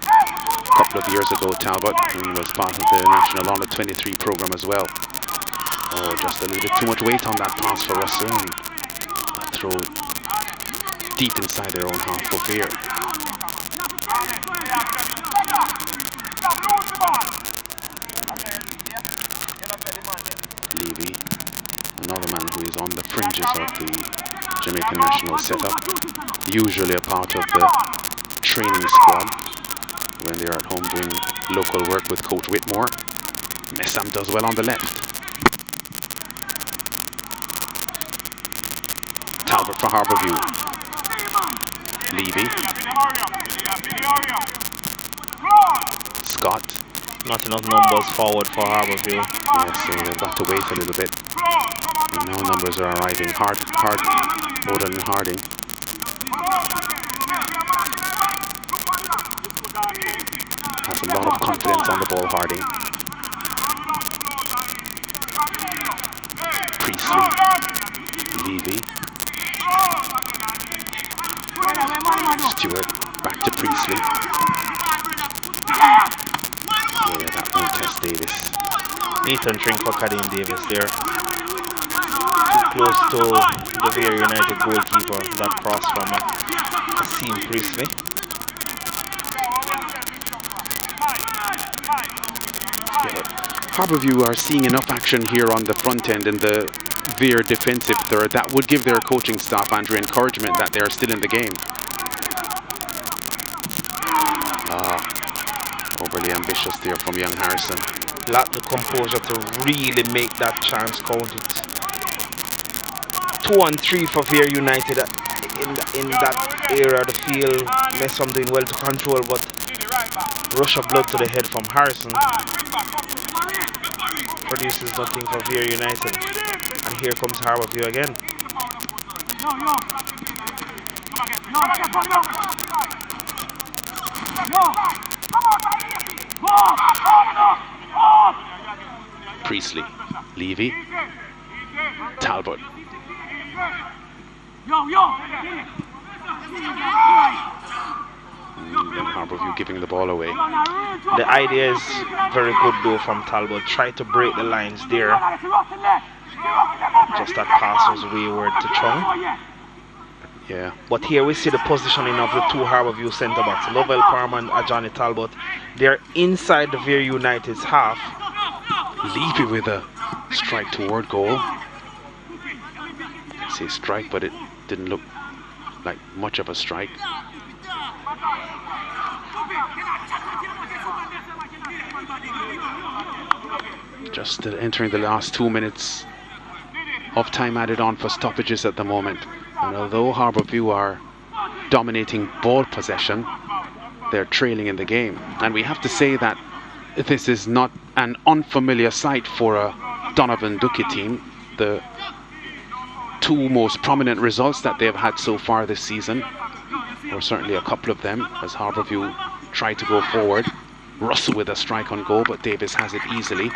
couple of years ago, Talbot, and was part of the national under 23 program as well. Oh, just a little bit too much weight on that pass for Russell, and that throw deep inside their own half for Vere. Levy, another man who is on the fringes of the Jamaican national setup, usually a part of the training squad when they're at home doing local work with Coach Whitmore. Messam does well on the left. Talbot for Harbourview. Levy. Scott. Not enough numbers forward for Harbourview. Yes, so they've got to wait a little bit. And now numbers are arriving. Bowden and Harding. Has a lot of confidence on the ball, Harding. Priestley. Levy. Stewart. Back to Priestley. Yeah, that won't test Davis. Nathan Trink for Kadeem Davis there. Too close to the Vere United goalkeeper. That cross from Asim Priestley. Harbourview are seeing enough action here on the front end in the Vere defensive third that would give their coaching staff, Andrew, encouragement that they are still in the game. Overly ambitious there from young Harrison. Lack the composure to really make that chance count. It's 2 and 3 for Vere United in that area of the field. Messam doing well to control, but rush of blood to the head from Harrison produces nothing for Vere United. And here comes Harbourview again. Priestley, Levy, Talbot. Then Harbourview giving the ball away. The idea is very good though from Talbot. Try to break the lines there. Just that pass was wayward to Chung. Yeah. But here we see the positioning of the two Harbourview centre backs, Lovell Palmer and Ajani Talbot. They're inside the Vere United's half. Levy with a strike toward goal. I say strike, but it didn't look like much of a strike. Just entering the last 2 minutes of time added on for stoppages at the moment. And although Harbourview are dominating ball possession, they're trailing in the game. And we have to say that this is not an unfamiliar sight for a Donovan Ducky team. The two most prominent results that they've had so far this season, or certainly a couple of them, as Harbourview try to go forward. Russell with a strike on goal, but Davis has it easily.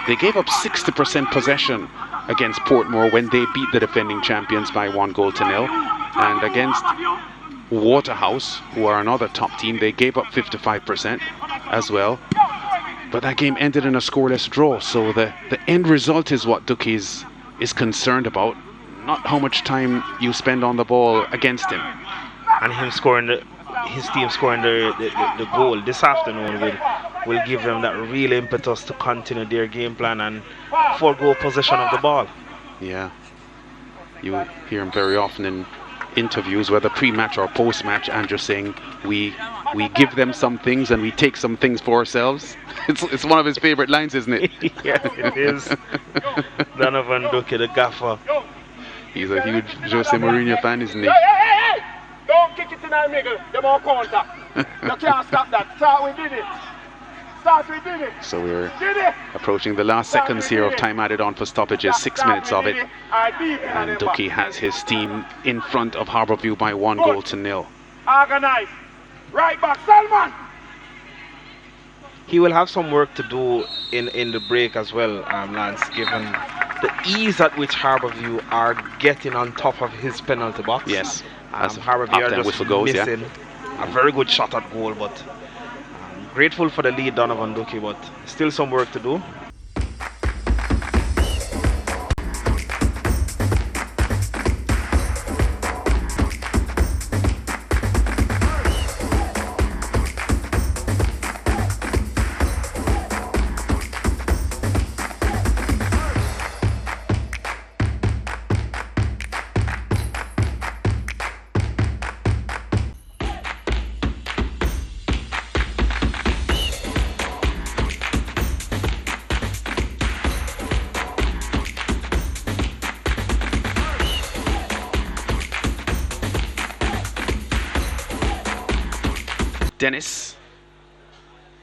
They gave up 60% possession against Portmore when they beat the defending champions by 1-0. And against Waterhouse, who are another top team, they gave up 55% as well. But that game ended in a scoreless draw, so the end result is what Ducky is concerned about, not how much time you spend on the ball against him. And him scoring his team scoring the goal this afternoon will give them that real impetus to continue their game plan and forego possession of the ball. Yeah, you hear him very often in interviews, whether pre-match or post-match, and just saying we give them some things and we take some things for ourselves. It's one of his favorite lines, isn't it? Yes, it is. Donovan Duke, the gaffer. He's a huge Jose Mourinho fan, isn't he? Hey! Don't kick it in the middle. They won't counter. You can't stop that. Start we did it. So we're approaching the last seconds here of time added on for stoppages, 6 minutes of it. And Ducky has his team in front of Harbourview by 1-0. Organize. Right back, Salman. He will have some work to do in the break as well, Lance, given the ease at which Harbourview are getting on top of his penalty box. Yes. Harbourview are just missing a very good shot at goal, but grateful for the lead, Donovan Ducky, but still some work to do.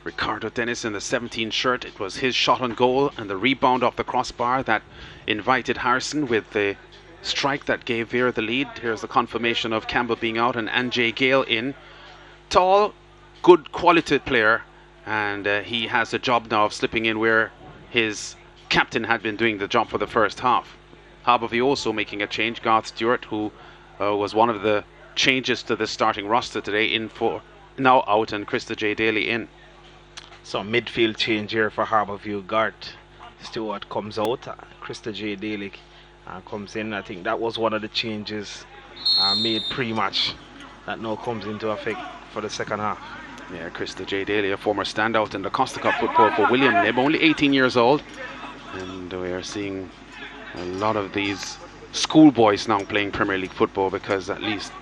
Ricardo Dennis in the 17 shirt. It was his shot on goal and the rebound off the crossbar that invited Harrison with the strike that gave Vere the lead. Here's the confirmation of Campbell being out and Anjay Gale in. Tall, good quality player, and he has a job now of slipping in where his captain had been doing the job for the first half. Harbourview also making a change. Garth Stewart, who was one of the changes to the starting roster today, in for now out, and Krista J. Daly in. So midfield change here for Harbourview. Garth Stewart comes out, Krista J. Daly comes in. I think that was one of the changes made pre-match that now comes into effect for the second half. Yeah, Krista J. Daly, a former standout in the Costa Cup football for William Nib, only 18 years old, and we are seeing a lot of these schoolboys now playing Premier League football, because at least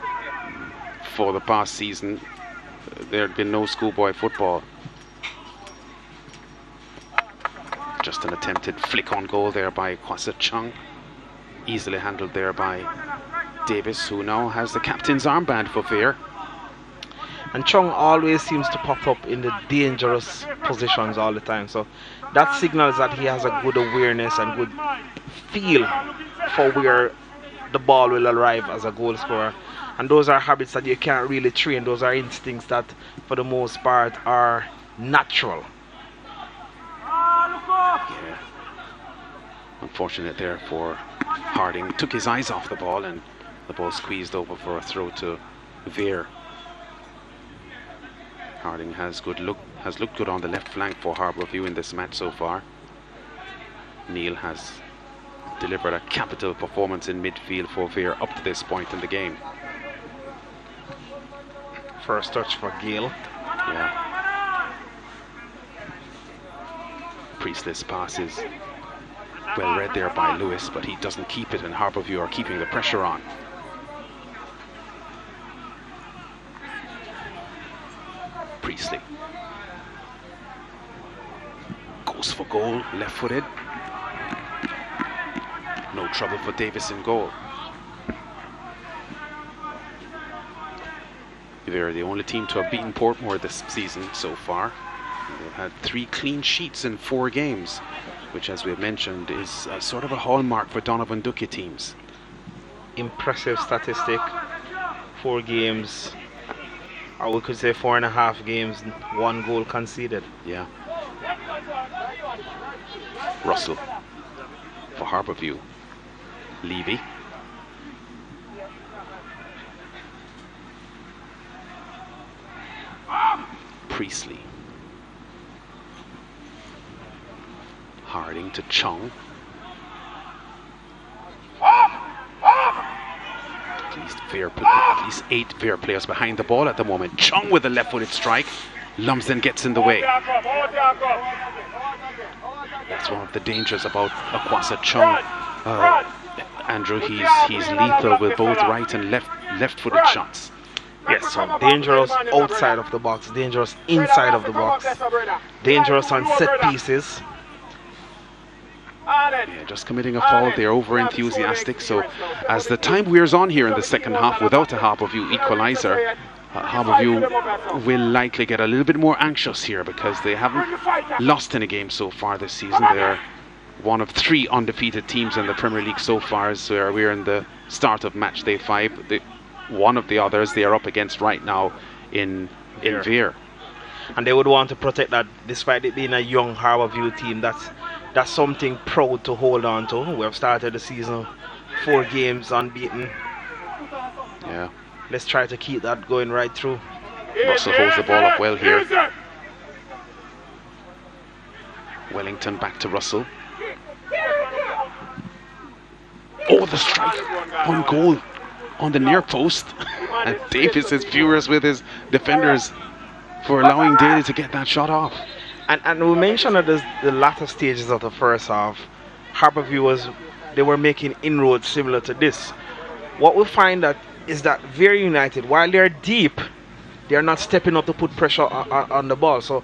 for the past season there had been no schoolboy football. Just an attempted flick on goal there by Kwasa Chung, easily handled there by Davis, who now has the captain's armband for Vere. And Chung always seems to pop up in the dangerous positions all the time, so that signals that he has a good awareness and good feel for where the ball will arrive as a goal scorer. And those are habits that you can't really train. Those are instincts that for the most part are natural. Yeah. Unfortunate there for Harding. Took his eyes off the ball and the ball squeezed over for a throw to Vere. Harding has looked good on the left flank for Harbourview in this match so far. Neil has delivered a capital performance in midfield for Vere up to this point in the game. First touch for Gale. Yeah. Priestley's pass is well read there by Lewis, but he doesn't keep it, and Harbourview are keeping the pressure on. Priestley goes for goal, left-footed. No trouble for Davis in goal. They're the only team to have beaten Portmore this season so far. They've had 3 clean sheets in 4 games, which, as we've mentioned, is sort of a hallmark for Donovan Ducky teams. Impressive statistic. 4 games, or we could say 4.5 games, 1 goal conceded. Yeah. Russell for Harbourview. Levy. Priestley. Harding to Chung. At least 8 Vere players behind the ball at the moment. Chung with a left-footed strike. Lumsden gets in the way. That's one of the dangers about Kwasa Chung. Andrew, he's lethal with both right and left-footed shots. Yes, so dangerous outside of the box, dangerous inside of the box, dangerous on set pieces. Yeah, just committing a foul. They're over-enthusiastic. So as the time wears on here in the second half without a Harbourview equaliser, Harbourview will likely get a little bit more anxious here because they haven't lost in a game so far this season. They're one of 3 undefeated teams in the Premier League so far. So we're in the start of Matchday 5. One of the others they are up against right now in Vere. And they would want to protect that despite it being a young Harbourview team. That's something proud to hold on to. We have started the season 4 games unbeaten. Yeah. Let's try to keep that going right through. Russell holds the ball up well here. Wellington back to Russell. Oh, the strike on goal on the near post. And Davis is furious with his defenders for allowing Daly to get that shot off. And we mentioned at the latter stages of the first half, Harbourview they were making inroads similar to this. What we find is that Vere United, while they're deep, they're not stepping up to put pressure on the ball. So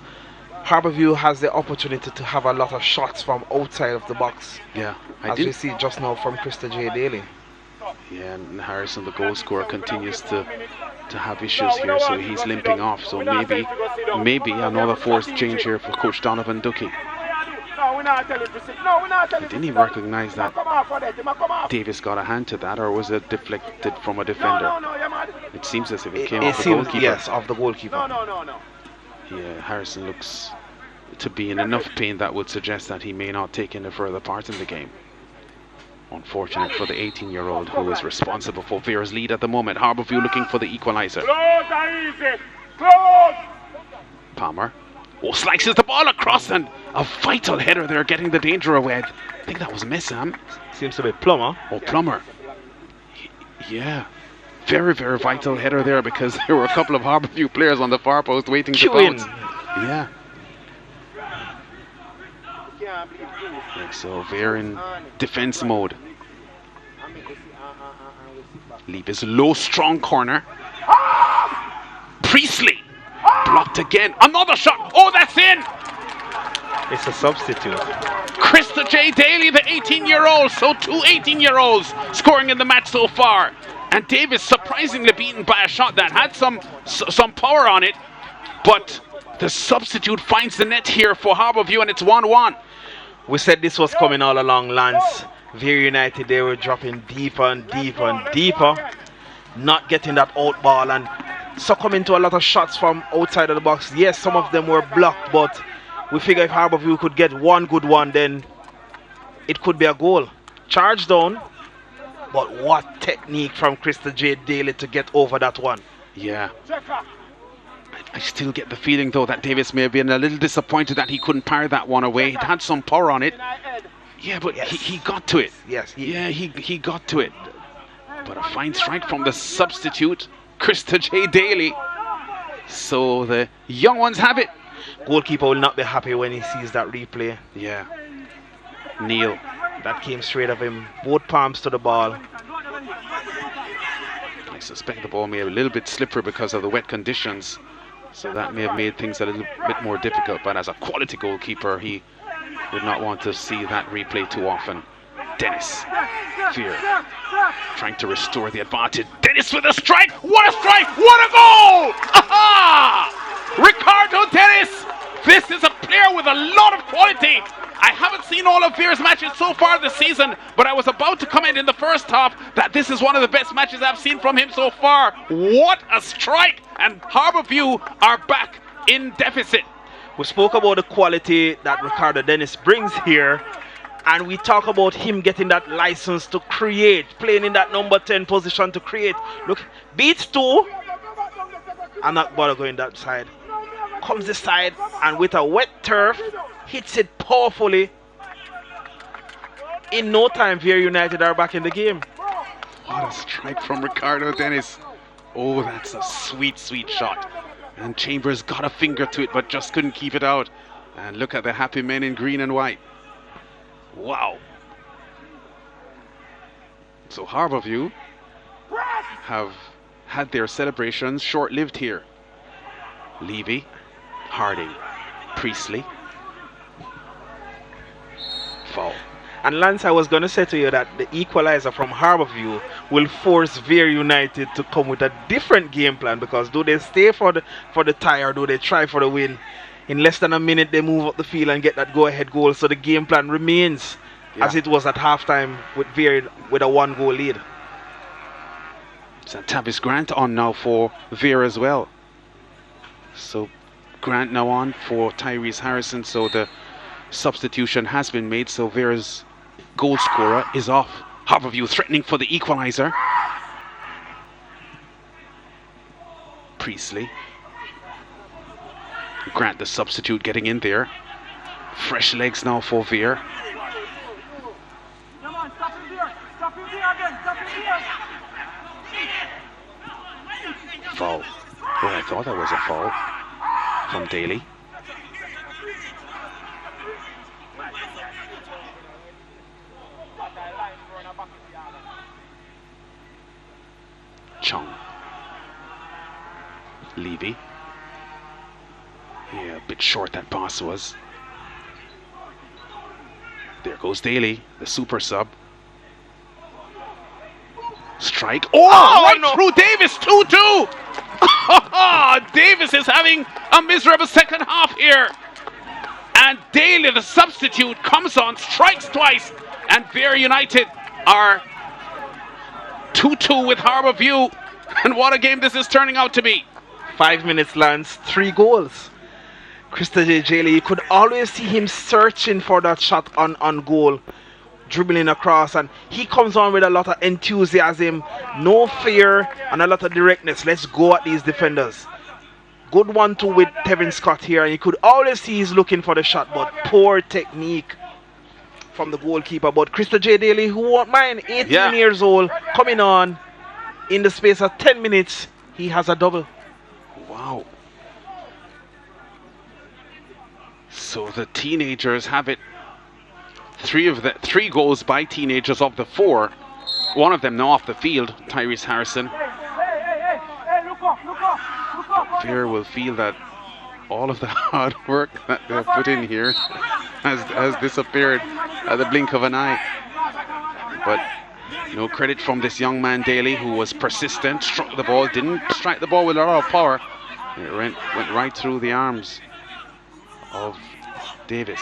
Harbourview has the opportunity to have a lot of shots from outside of the box. Yeah, as we see just now from Krista J. Daly. Yeah, and Harrison, the goal scorer, continues to have issues here, so he's limping off. So maybe another forced change here for Coach Donovan Ducky. Didn't he recognize that Davis got a hand to that, or was it deflected from a defender? It seems as if it came off the goalkeeper. Yes, off the goalkeeper. Yeah, Harrison looks to be in enough pain that would suggest that he may not take any further part in the game. Unfortunate for the 18-year-old who is responsible for Vere's lead at the moment. Harbourview looking for the equaliser. Palmer. Oh, slices the ball across, and a vital header there, getting the danger away. I think that was a miss, Sam. Seems to be Plummer. Oh, Plummer. Yeah. Very, very vital header there, because there were a couple of Harbourview players on the far post waiting to bounce. Yeah. So Vere in defense mode. Leave his low, strong corner. Priestley blocked again. Another shot. Oh, that's in. It's a substitute. Krista J. Daly, the 18-year-old. So 2 18-year-olds scoring in the match so far. And Davis surprisingly beaten by a shot that had some power on it. But the substitute finds the net here for Harbourview, and it's 1-1. We said this was coming all along, Lance. Vere United, they were dropping deeper and deeper and deeper, not getting that out ball and succumbing to a lot of shots from outside of the box. Yes, some of them were blocked, but we figure if Harbourview could get one good one, then it could be a goal. Charge down, but what technique from Krista J. Daly to get over that one. Yeah. I still get the feeling, though, that Davis may have been a little disappointed that he couldn't parry that one away. It had some power on it. Yeah, but yes. he got to it. Yes. He got to it. But a fine strike from the substitute, Krista J. Daly. So the young ones have it. Goalkeeper will not be happy when he sees that replay. Yeah. Neil. That came straight of him. Both palms to the ball. I suspect the ball may have a little bit slippery because of the wet conditions. So that may have made things a little bit more difficult. But as a quality goalkeeper, he would not want to see that replay too often. Dennis. Vere trying to restore the advantage. Dennis with a strike. What a strike! What a goal! Aha! Ricardo Dennis. This is a player with a lot of quality. I haven't seen all of Vere's matches so far this season, but I was about to comment in the first half that this is one of the best matches I've seen from him so far. What a strike! And Harbourview are back in deficit. We spoke about the quality that Ricardo Dennis brings here, and we talk about him getting that license to create, playing in that number 10 position to create. Look, beats 2. I'm not bother going that side. Comes this side, and with a wet turf, hits it powerfully. In no time, Vere United are back in the game. What a strike from Ricardo Dennis. Oh, that's a sweet, sweet shot. And Chambers got a finger to it, but just couldn't keep it out. And look at the happy men in green and white. Wow. So Harbourview have had their celebrations short-lived here. Levy, Harding, Priestley. Foul. And Lance, I was going to say to you that the equalizer from Harbourview will force Vere United to come with a different game plan, because do they stay for the tie or do they try for the win? In less than a minute they move up the field and get that go-ahead goal, so the game plan remains as it was at halftime with Vere with a 1-goal lead. So Tavis Grant on now for Vere as well. So Grant now on for Tyrese Harrison, so the substitution has been made, so Vere's goal scorer is off. Harbourview threatening for the equalizer. Priestley. Grant, the substitute, getting in there. Fresh legs now for Vere. Foul. Well, I thought that was a foul from Daly. Chung. Levy. Yeah, a bit short that pass was. There goes Daly, the super sub. Strike. Oh, right no. Through Davis, 2-2. Davis is having a miserable second half here. And Daly, the substitute, comes on, strikes twice. And Vere United are 2-2 with Harbourview. And what a game this is turning out to be. 5 minutes, Lance, 3 goals. Krista J. Jaley, you could always see him searching for that shot on goal, dribbling across, and he comes on with a lot of enthusiasm, no fear, and a lot of directness. Let's go at these defenders. Good 1-2 with Tevin Scott here, and you could always see he's looking for the shot, but poor technique from the goalkeeper. But Krista J. Daly, who won't mind, 18 years old, coming on in the space of 10 minutes, he has a double. Wow. So the teenagers have it. 3 goals by teenagers of the 4. One of them now off the field, Tyrese Harrison. Vere will feel that all of the hard work that they have put in here has disappeared at the blink of an eye. But no credit from this young man Daly, who was persistent, struck the ball, didn't strike the ball with a lot of power. It went right through the arms of Davis.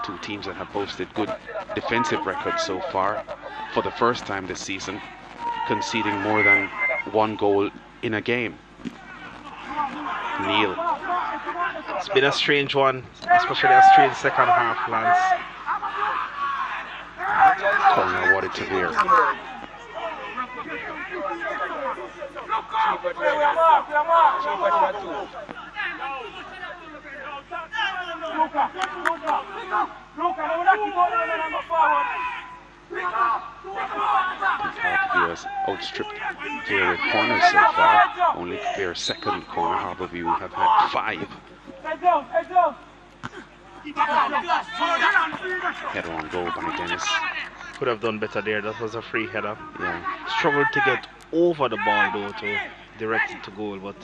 Two teams that have boasted good defensive records so far for the first time this season, conceding more than 1 goal in a game. Neil. It's been a strange one, especially a strange second half, Lance. Corner awarded to Vere. Harbourview has outstripped Vere with corners so far. Only Vere's second corner, Harbourview have had 5. Header on goal by Dennis. Could have done better there. That was a free header. Yeah. Struggled to get over the ball though to direct it to goal, but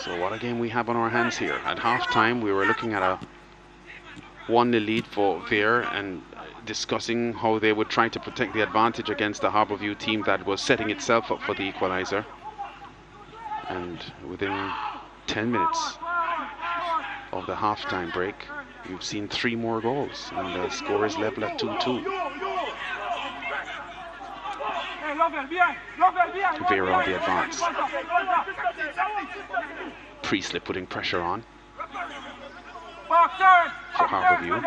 so what a game we have on our hands here. At half-time we were looking at a 1-0 lead for Vere and discussing how they would try to protect the advantage against the Harbourview team that was setting itself up for the equalizer. And within 10 minutes of the half-time break, you've seen 3 more goals, and the score is level at 2-2. Vere on the advance. Priestley putting pressure on for Harbourview.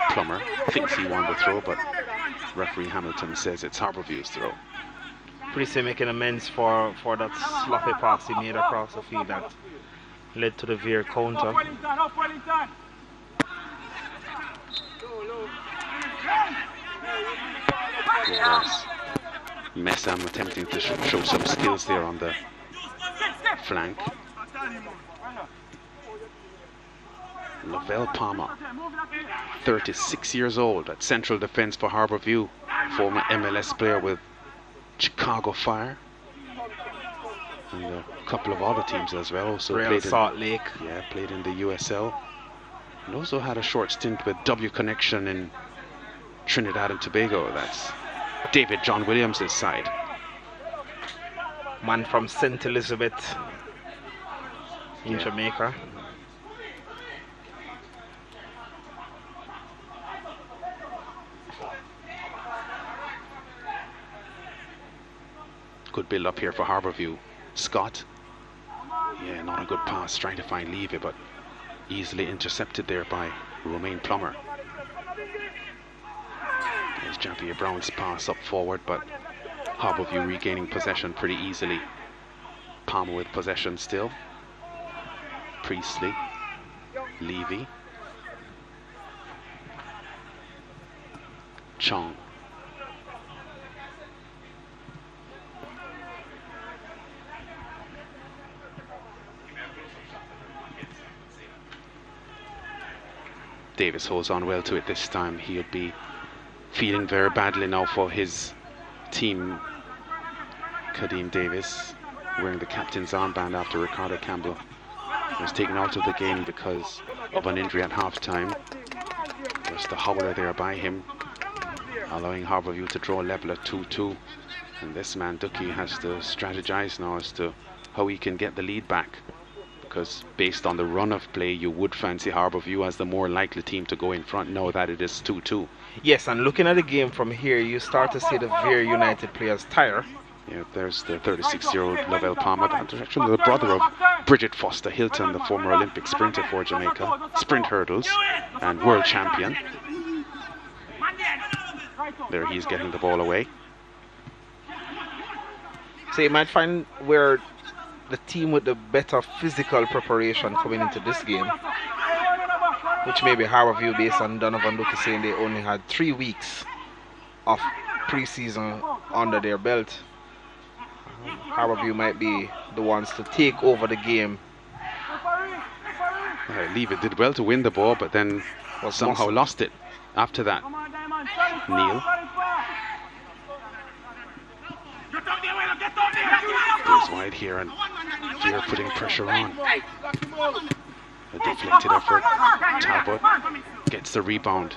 Plummer thinks he won the throw, but referee Hamilton says it's Harbourview's throw. Priestley making amends for that sloppy pass he made across the field that led to the Vere counter. Messam attempting to show some skills there on the flank. Lavelle Palmer, 36 years old, at central defense for Harbourview, former MLS player with Chicago Fire and a couple of other teams as well. Also Real played Salt Lake. Yeah, played in the USL, and also had a short stint with W Connection in Trinidad and Tobago. That's David John Williams' side. Man from St. Elizabeth in Yeah. Jamaica. Good build up here for Harbourview. Scott, yeah, not a good pass, trying to find Levy, but easily intercepted there by Romain Plummer. There's Javier Brown's pass up forward, but Harbourview regaining possession pretty easily. Palmer with possession still. Priestley, Levy, Chong. Davis holds on well to it this time. He'll be feeling very badly now for his team. Kadeem Davis wearing the captain's armband after Ricardo Campbell was taken out of the game because of an injury at halftime. There's the howler there by him, allowing Harbourview to draw level at 2-2. And this man, Ducky, has to strategize now as to how he can get the lead back, because based on the run of play, you would fancy Harbourview as the more likely team to go in front now that it is 2-2. Yes, and looking at the game from here, you start to see the Vere United players tire. Yeah, there's the 36-year-old Lavelle Palmer. That's actually the brother of Bridget Foster Hilton, the former Olympic sprinter for Jamaica, sprint hurdles and world champion. There he's getting the ball away. So you might find where the team with the better physical preparation coming into this game, which may be Harbourview based on Donovan Duke saying they only had 3 weeks of pre-season under their belt. Harbourview might be the ones to take over the game. Levy did well to win the ball, but then somehow lost it after that. Neil goes wide here, and Vere putting pressure on. A deflected effort. Talbot gets the rebound.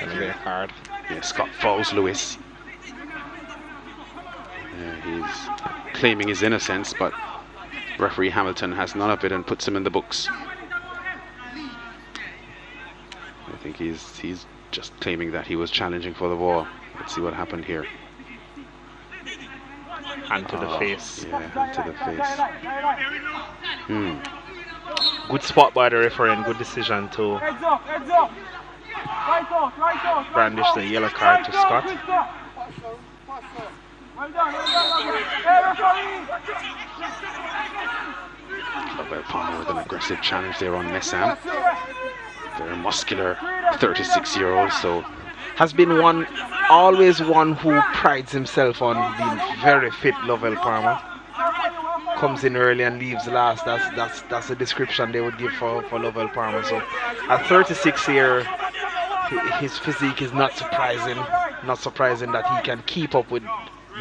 Very hard. Yeah, Scott fouls Lewis. He's claiming his innocence, but referee Hamilton has none of it and puts him in the books. I think he's just claiming that he was challenging for the ball. Let's see what happened here. Hand to the face. Yeah, hand to the face. Good spot by the referee and good decision to brandish the yellow card to Scott. Lavelle Palmer with an aggressive challenge there on Messam. Very muscular 36-year-old, so has been always one who prides himself on being very fit. Lavelle Palmer comes in early and leaves last. That's the description they would give for Lavelle Palmer. So at 36 years, his physique is not surprising. Not surprising that he can keep up with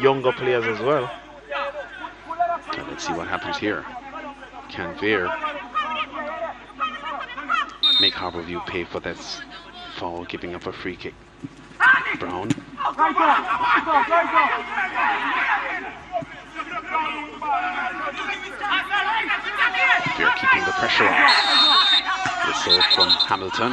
younger players as well. Let's see what happens here. Can Vere make Harbourview pay for this foul, giving up a free kick? Brown. Vere keeping the pressure on. Whistle from Hamilton.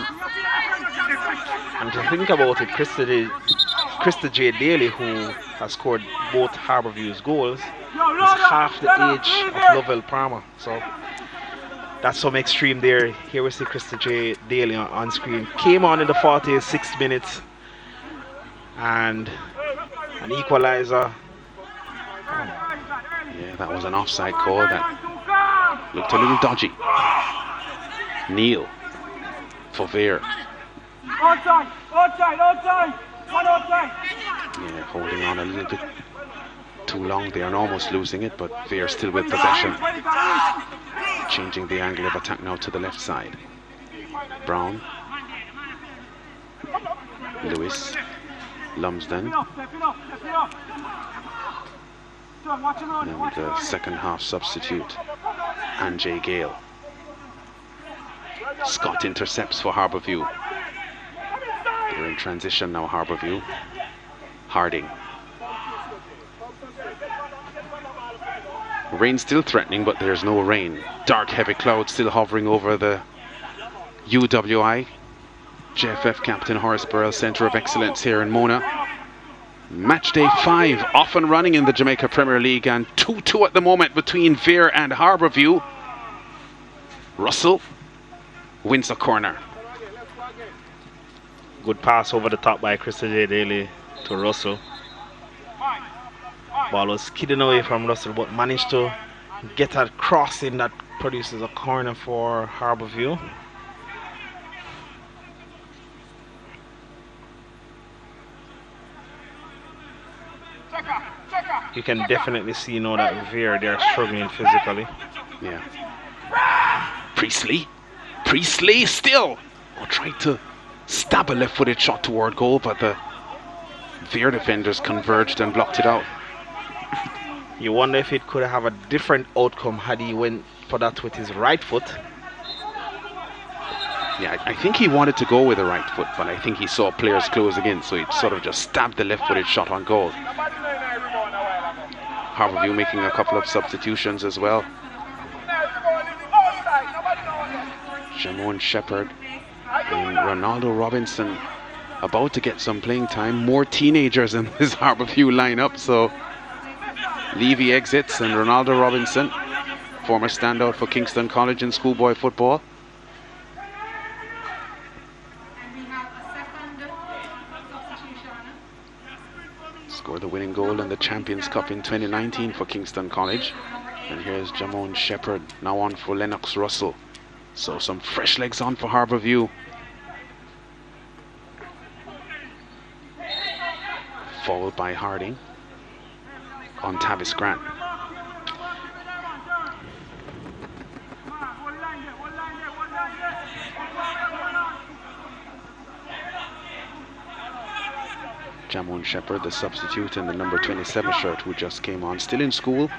And to think about it, Krista J. Daly, who has scored both Harbourview's goals, is half the age of Lavelle Palmer. So that's some extreme there. Here we see Krista J. Daly on screen. Came on in the 46th minute. And an equalizer. Yeah, that was an offside call that looked a little dodgy. Neil for Vere. Outside. Yeah, holding on a little bit too long there and almost losing it, but Vere still with possession. Changing the angle of attack now to the left side. Brown. Lewis. Lumsden. And the second half substitute, Anjay Gale. Scott intercepts for Harbourview. They're in transition now, Harbourview. Harding. Rain still threatening, but there's no rain. Dark heavy clouds still hovering over the UWI. JFF captain Horace Burrell, Centre of Excellence here in Mona. Matchday 5 off and running in the Jamaica Premier League, and 2-2 at the moment between Vere and Harbourview. Russell wins a corner. Good pass over the top by Crystal J. Daly to Russell. Ball was skidding away from Russell, but managed to get a crossing that produces a corner for Harbourview. You can definitely see now that Vere, they're struggling physically. Yeah. Priestley still tried to stab a left-footed shot toward goal, but the Vere defenders converged and blocked it out. You wonder if it could have a different outcome had he went for that with his right foot. Yeah, I think he wanted to go with the right foot, but I think he saw players closing in, so he sort of just stabbed the left-footed shot on goal. Harbourview making a couple of substitutions as well. Jamon Shepherd and Ronaldo Robinson about to get some playing time. More teenagers in this Harbourview lineup, so Levy exits and Ronaldo Robinson, former standout for Kingston College in schoolboy football. Scored the winning goal in the Champions Cup in 2019 for Kingston College. And here's Jamon Shepherd now on for Lennox Russell. So some fresh legs on for Harbourview. Followed by Harding on Tavis Grant. Jamon Shepherd, the substitute in the number 27 shirt, who just came on, still in school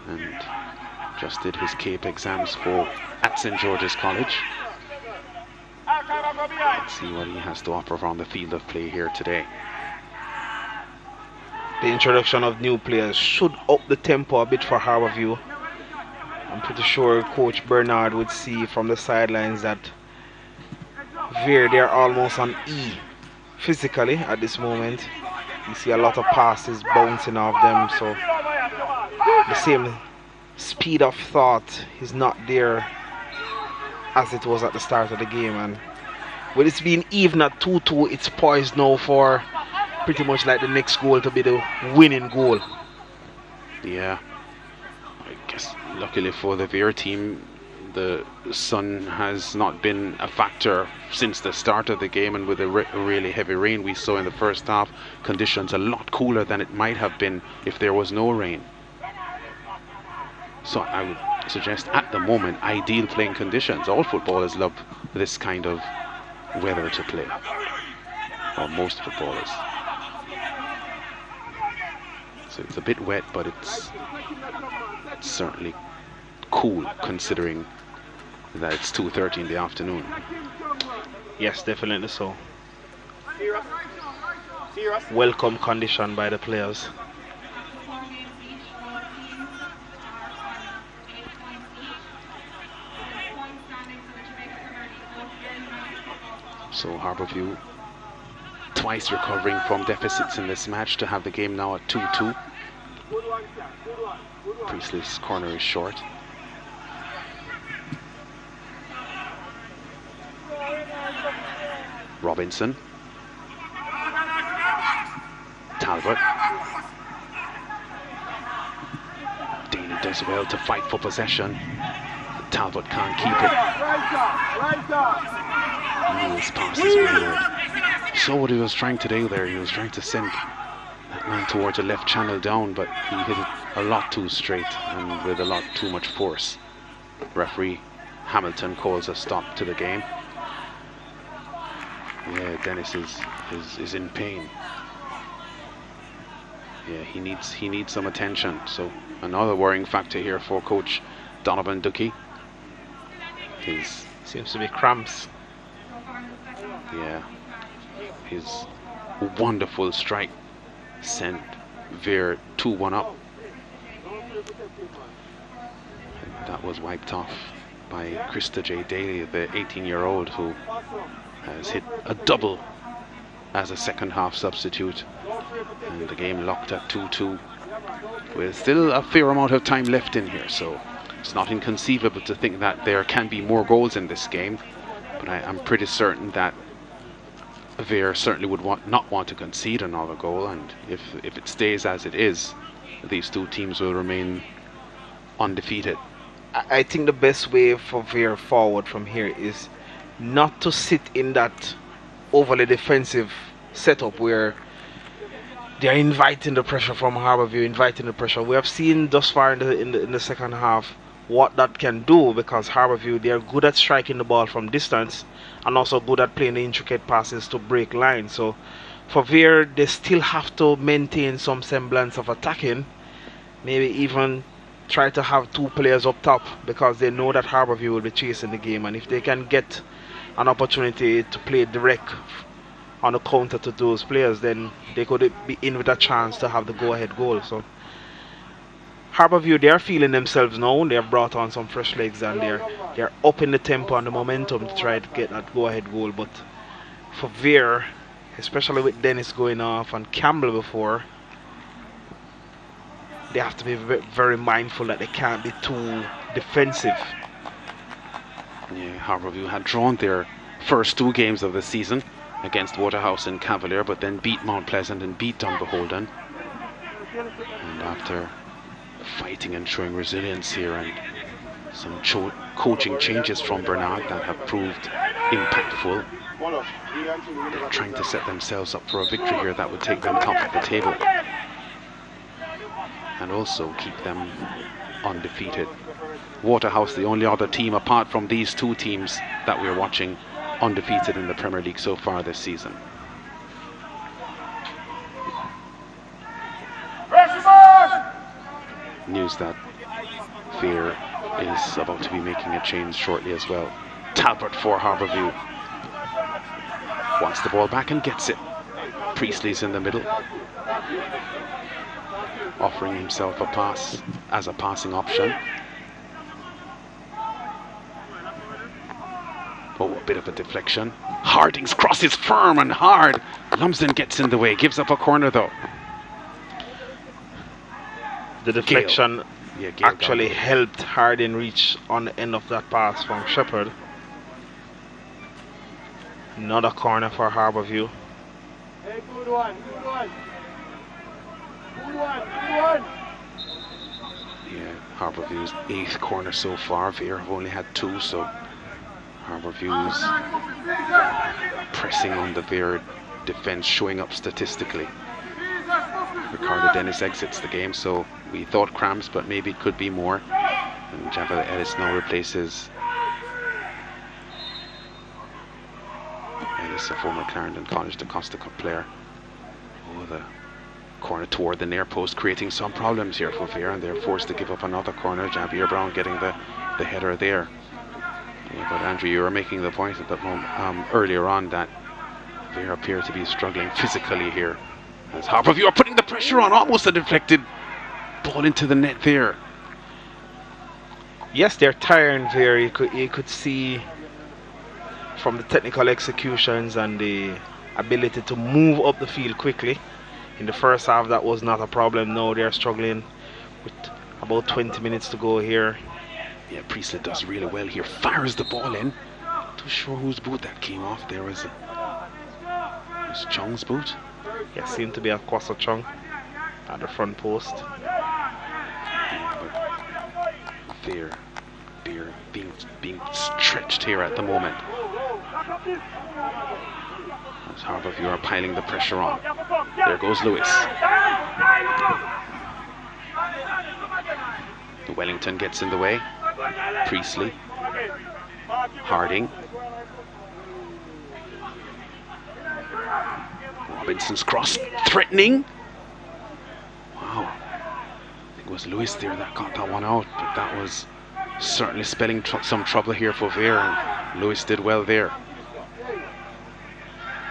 and just did his CAPE exams at St. George's College. Let's see what he has to offer on the field of play here today. The introduction of new players should up the tempo a bit for Harbourview. I'm pretty sure Coach Bernard would see from the sidelines that Vere, they're almost on E physically at this moment. You see a lot of passes bouncing off them, so the same speed of thought is not there as it was at the start of the game. And with it being even at 2-2, it's poised now for pretty much like the next goal to be the winning goal. Yeah, I guess luckily for the Vere team, the sun has not been a factor since the start of the game, and with a really heavy rain we saw in the first half, conditions a lot cooler than it might have been if there was no rain. So I would suggest at the moment ideal playing conditions. All footballers love this kind of weather to play, or most footballers. So it's a bit wet, but it's certainly cool considering that it's 2:30 in the afternoon. Yes, definitely so. Welcome condition by the players. So Harbourview twice recovering from deficits in this match to have the game now at 2-2. Priestley's corner is short. Robinson. Talbot. Daly does well to fight for possession. Talbot can't keep it. His pass is weird. saw what he was trying to do there. He was trying to send that man towards a left channel down, but he hit it a lot too straight and with a lot too much force. Referee Hamilton calls a stop to the game. Yeah, Dennis is in pain. Yeah, he needs some attention. So another worrying factor here for Coach Donovan Ducky. Seems to be cramps. Yeah, his wonderful strike sent Vere 2-1 up. And that was wiped off by Krista J. Daly, the 18-year-old who has hit a double as a second half substitute. And the game locked at 2-2 with still a fair amount of time left in here, so it's not inconceivable to think that there can be more goals in this game, but I'm pretty certain that Vere certainly would not want to concede another goal, and if it stays as it is, these two teams will remain undefeated. I think the best way for Vere forward from here is not to sit in that overly defensive setup where they're inviting the pressure from Harbourview, inviting the pressure. We have seen thus far in the second half what that can do, because Harbourview, they're good at striking the ball from distance and also good at playing the intricate passes to break lines. So for Vere, they still have to maintain some semblance of attacking, maybe even try to have two players up top, because they know that Harbourview will be chasing the game, and if they can get an opportunity to play direct on the counter to those players, then they could be in with a chance to have the go-ahead goal. So Harbourview, they are feeling themselves now. They have brought on some fresh legs and they're up in the tempo and the momentum to try to get that go-ahead goal. But for Vere, especially with Dennis going off and Campbell before, they have to be very mindful that they can't be too defensive. Yeah, Harbourview had drawn their first two games of the season against Waterhouse and Cavalier, but then beat Mount Pleasant and beat Dunbeholden. And after fighting and showing resilience here and some coaching changes from Bernard that have proved impactful, they're trying to set themselves up for a victory here that would take them top of the table and also keep them undefeated. Waterhouse, the only other team apart from these two teams that we're watching, undefeated in the Premier League so far this season. News that Vere is about to be making a change shortly as well. Talbot for Harbourview wants the ball back and gets it. Priestley's in the middle, offering himself a pass as a passing option. Oh, a bit of a deflection. Harding's cross is firm and hard. Lumsden gets in the way, gives up a corner though. The deflection Gale actually helped Harding reach on the end of that pass from Shepherd. Another corner for Harbourview. Hey, good one, good one. Good one, good one. Yeah, Harbourview's 8th corner so far. Vere have only had 2, so Harbourview's pressing on the Vere defence showing up statistically. Ricardo Dennis exits the game, so we thought cramps, but maybe it could be more. And Java Ellis now replaces Ellis, a former Clarendon College de Costa Cup player. Oh, the corner toward the near post, creating some problems here for Vere, and they're forced to give up another corner. Javier Brown getting the header there. Yeah, but Andrew, you were making the point at that moment earlier on that Vere appear to be struggling physically here, as Harbourview are putting the pressure on. Almost a deflected ball into the net there. Yes, they're tiring Vere. You could see from the technical executions and the ability to move up the field quickly. In the first half, that was not a problem. Now they're struggling with about 20 minutes to go here. Yeah, Priestley does really well here. Fires the ball in. Not too sure whose boot that came off. There was Chong's boot. Yeah, seemed to be a Kwasa Chong at the front post. Vere being stretched here at the moment. Harbourview are piling the pressure on. There goes Lewis. Wellington gets in the way. Priestley. Harding. Robinson's cross. Threatening. Wow. I think it was Lewis there that got that one out, but that was certainly spelling some trouble here for Vere, and Lewis did well there.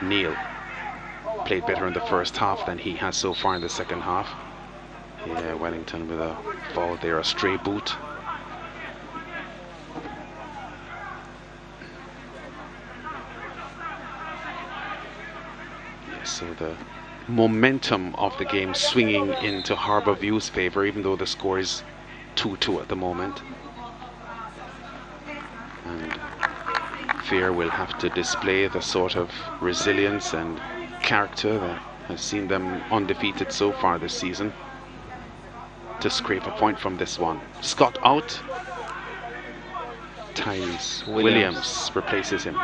Neil played better in the first half than he has so far in the second half. Yeah, Wellington with a foul there, a stray boot. Yeah, so the momentum of the game swinging into Harbourview's favour, even though the score is 2-2 at the moment. And Vere will have to display the sort of resilience and character that has seen them undefeated so far this season to scrape a point from this one. Scott out. Tynes Williams replaces him.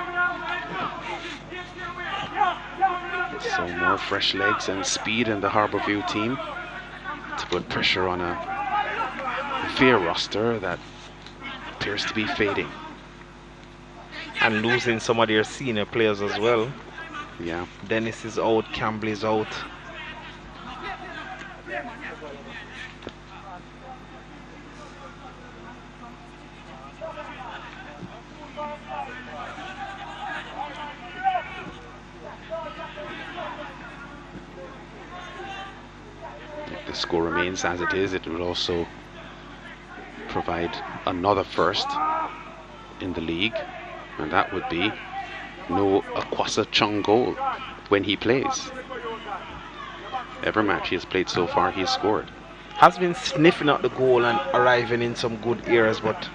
So more fresh legs and speed in the Harbourview team to put pressure on a Vere roster that appears to be fading. And losing some of their senior players as well. Yeah. Dennis is out, Campbell is out. If the score remains as it is, it will also provide another first in the league. And that would be no Akwasa Chung goal when he plays. Every match he has played so far, he has scored. Has been sniffing out the goal and arriving in some good areas, but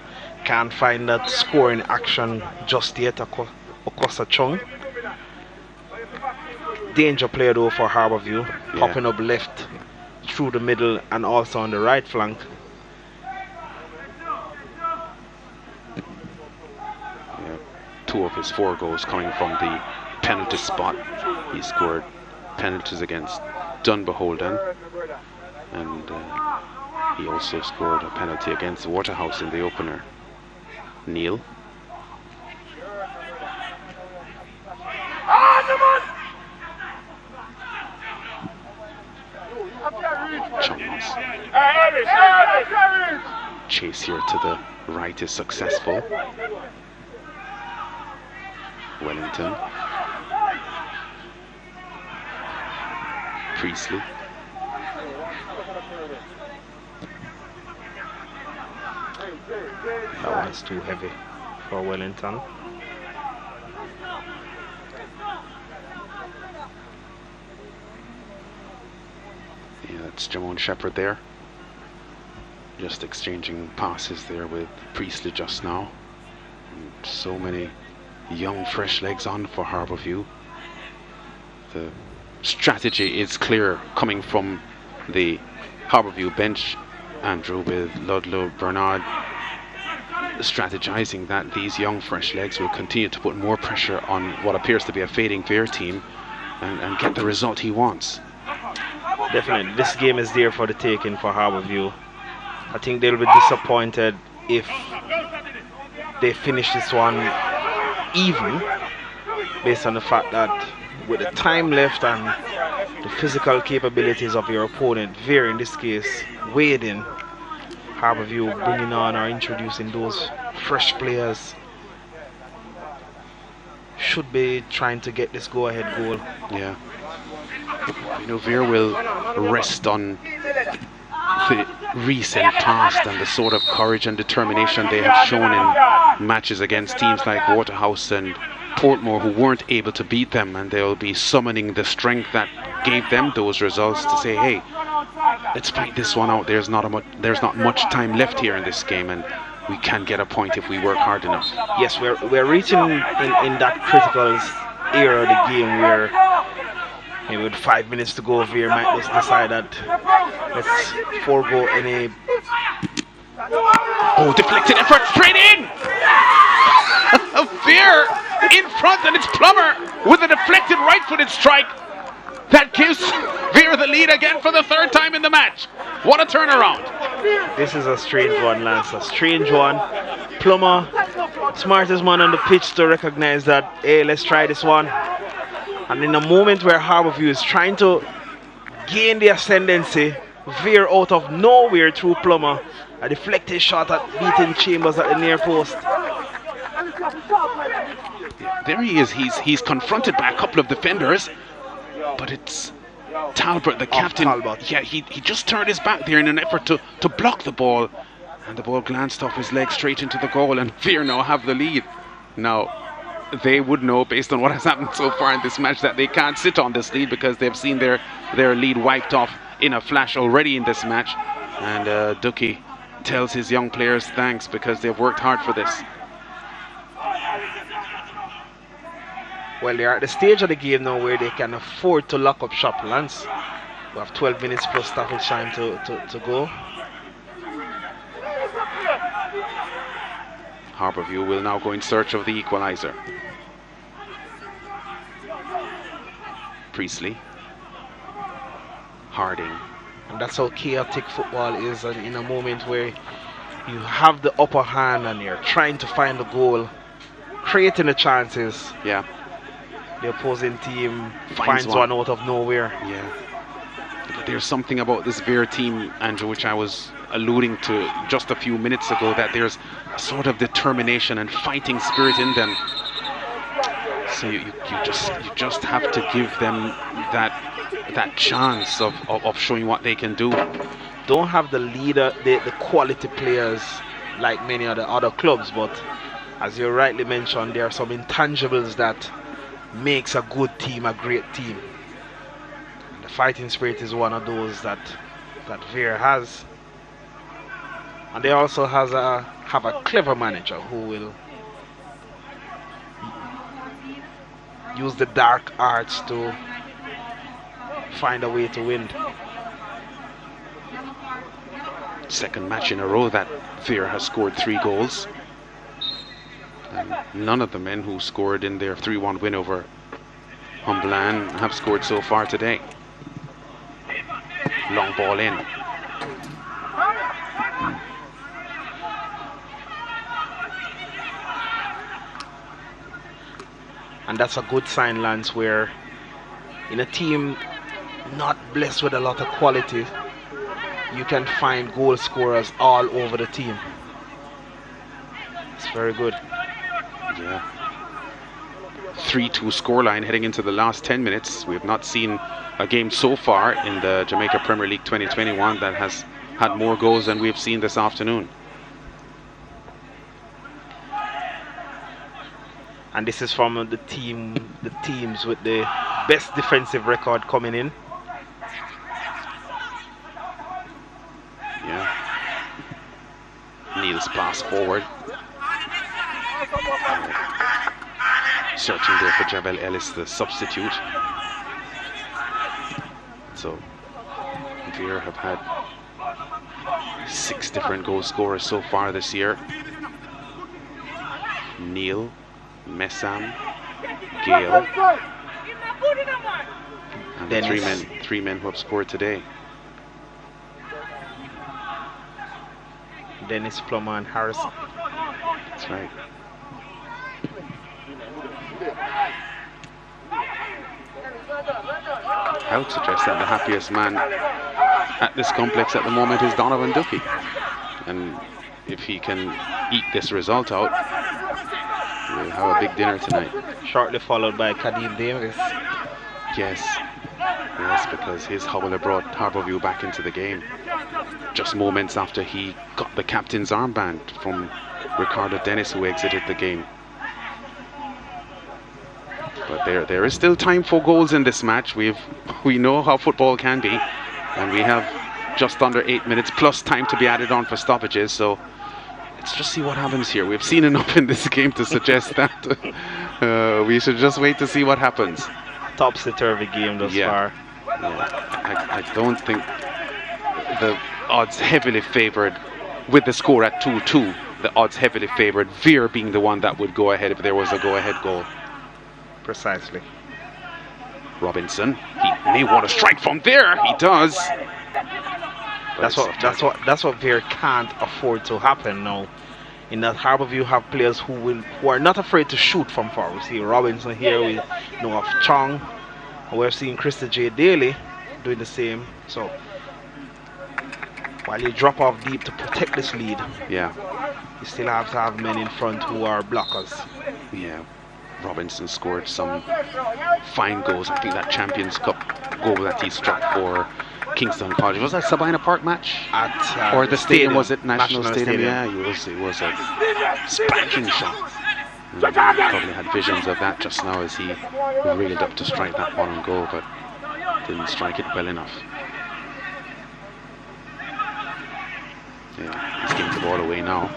can't find that scoring action just yet. Akwasa Chung. Danger player though for Harbourview, popping up left through the middle and also on the right flank. Two of his 4 goals coming from the penalty spot. He scored penalties against Dunbeholden, and he also scored a penalty against Waterhouse in the opener. Neil. Chums. Chase here to the right is successful. Wellington. Priestley. That one's too heavy for Wellington. Yeah, that's Jamon Shepherd there. Just exchanging passes there with Priestley just now. And so many young fresh legs on for Harbourview. The strategy is clear coming from the Harbourview bench, Andrew, with Ludlow, Bernard strategizing that these young fresh legs will continue to put more pressure on what appears to be a fading Vere team and get the result he wants. Definitely, this game is there for the taking for Harbourview. I think they'll be disappointed if they finish this one even, based on the fact that with the time left and the physical capabilities of your opponent, Vere in this case, wading, Harbourview bringing on or introducing those fresh players, should be trying to get this go-ahead goal. Yeah. You know, Vere will rest on the recent past and the sort of courage and determination they have shown in matches against teams like Waterhouse and Portmore, who weren't able to beat them, and they'll be summoning the strength that gave them those results to say, hey, let's fight this one out. There's not much time left here in this game, and we can get a point if we work hard enough. Yes, we're reaching in that critical era of the game where maybe with 5 minutes to go, Vere might just decide that let's forego any. Oh, deflected effort straight in! Vere in front, and it's Plummer with a deflected right-footed strike that gives Vere the lead again for the third time in the match. What a turnaround. This is a strange one, Lance. A strange one. Plummer, smartest man on the pitch to recognize that, hey, let's try this one. And in a moment where Harbourview is trying to gain the ascendancy, Vere out of nowhere through Plummer, a deflected shot at beating Chambers at the near post. There he is. He's confronted by a couple of defenders, but it's Talbot, the captain. Yeah, he just turned his back there in an effort to block the ball, and the ball glanced off his leg straight into the goal, and Vere now have the lead. Now, they would know, based on what has happened so far in this match, that they can't sit on this lead because they've seen their lead wiped off in a flash already in this match. And Ducky tells his young players thanks because they've worked hard for this. Well, they're at the stage of the game now where they can afford to lock up shop, Lance. We have 12 minutes plus stoppage time to go. Harbourview will now go in search of the equaliser. Priestley. Harding. And that's how chaotic football is, and in a moment where you have the upper hand and you're trying to find the goal, creating the chances. Yeah. The opposing team finds one out of nowhere. Yeah. But there's something about this Vere team, Andrew, which I was alluding to just a few minutes ago, that there's a sort of determination and fighting spirit in them. So you just have to give them that chance of showing what they can do. Don't have the leader, the quality players like many of the other clubs, but as you rightly mentioned, there are some intangibles that makes a good team a great team. And the fighting spirit is one of those that Vere has. And they also have a clever manager who will use the dark arts to find a way to win. Second match in a row that Vere has scored 3 goals. And none of the men who scored in their 3-1 win over Humbelan have scored so far today. Long ball in. And that's a good sign, Lance, where in a team not blessed with a lot of quality, you can find goal scorers all over the team. It's very good. Yeah. 3-2 scoreline heading into the last 10 minutes. We have not seen a game so far in the Jamaica Premier League 2021 that has had more goals than we've seen this afternoon. And this is from the teams with the best defensive record coming in. Yeah. Neil's pass forward. Searching there for Javel Ellis, the substitute. So Vere have had 6 different goal scorers so far this year. Neil, Messam, Gale, and the three men who have scored today. Dennis, Plummer, and Harrison. That's right. I would suggest that the happiest man at this complex at the moment is Donovan Duffy. And if he can eat this result out, we'll have a big dinner tonight. Shortly followed by Kadeem Davis. Yes, because his howler brought Harbourview back into the game. Just moments after he got the captain's armband from Ricardo Dennis, who exited the game. But there is still time for goals in this match. We know how football can be, and we have just under 8 minutes plus time to be added on for stoppages. So let's just see what happens here. We've seen enough in this game to suggest that we should just wait to see what happens. Topsy-turvy game thus far. Yeah. I don't think the odds heavily favoured with the score at 2-2 the odds heavily favored Vere being the one that would go ahead if there was a go-ahead goal. Precisely. Robinson, he may want to strike from there. He does. That's what Vere can't afford to happen now. In that Harbourview have players who are not afraid to shoot from far. We see Robinson here, we know of Chong. We're seeing Krista J. Daly doing the same. So while you drop off deep to protect this lead, yeah, you still have to have men in front who are blockers. Yeah, Robinson scored some fine goals. I think that Champions Cup goal that he struck for Kingston College, was that Sabina Park match? At or the stadium, was it? National Stadium? Yeah, it was a spanking shot. And he probably had visions of that just now as he reeled up to strike that one on goal, but didn't strike it well enough. Yeah, he's giving the ball away now.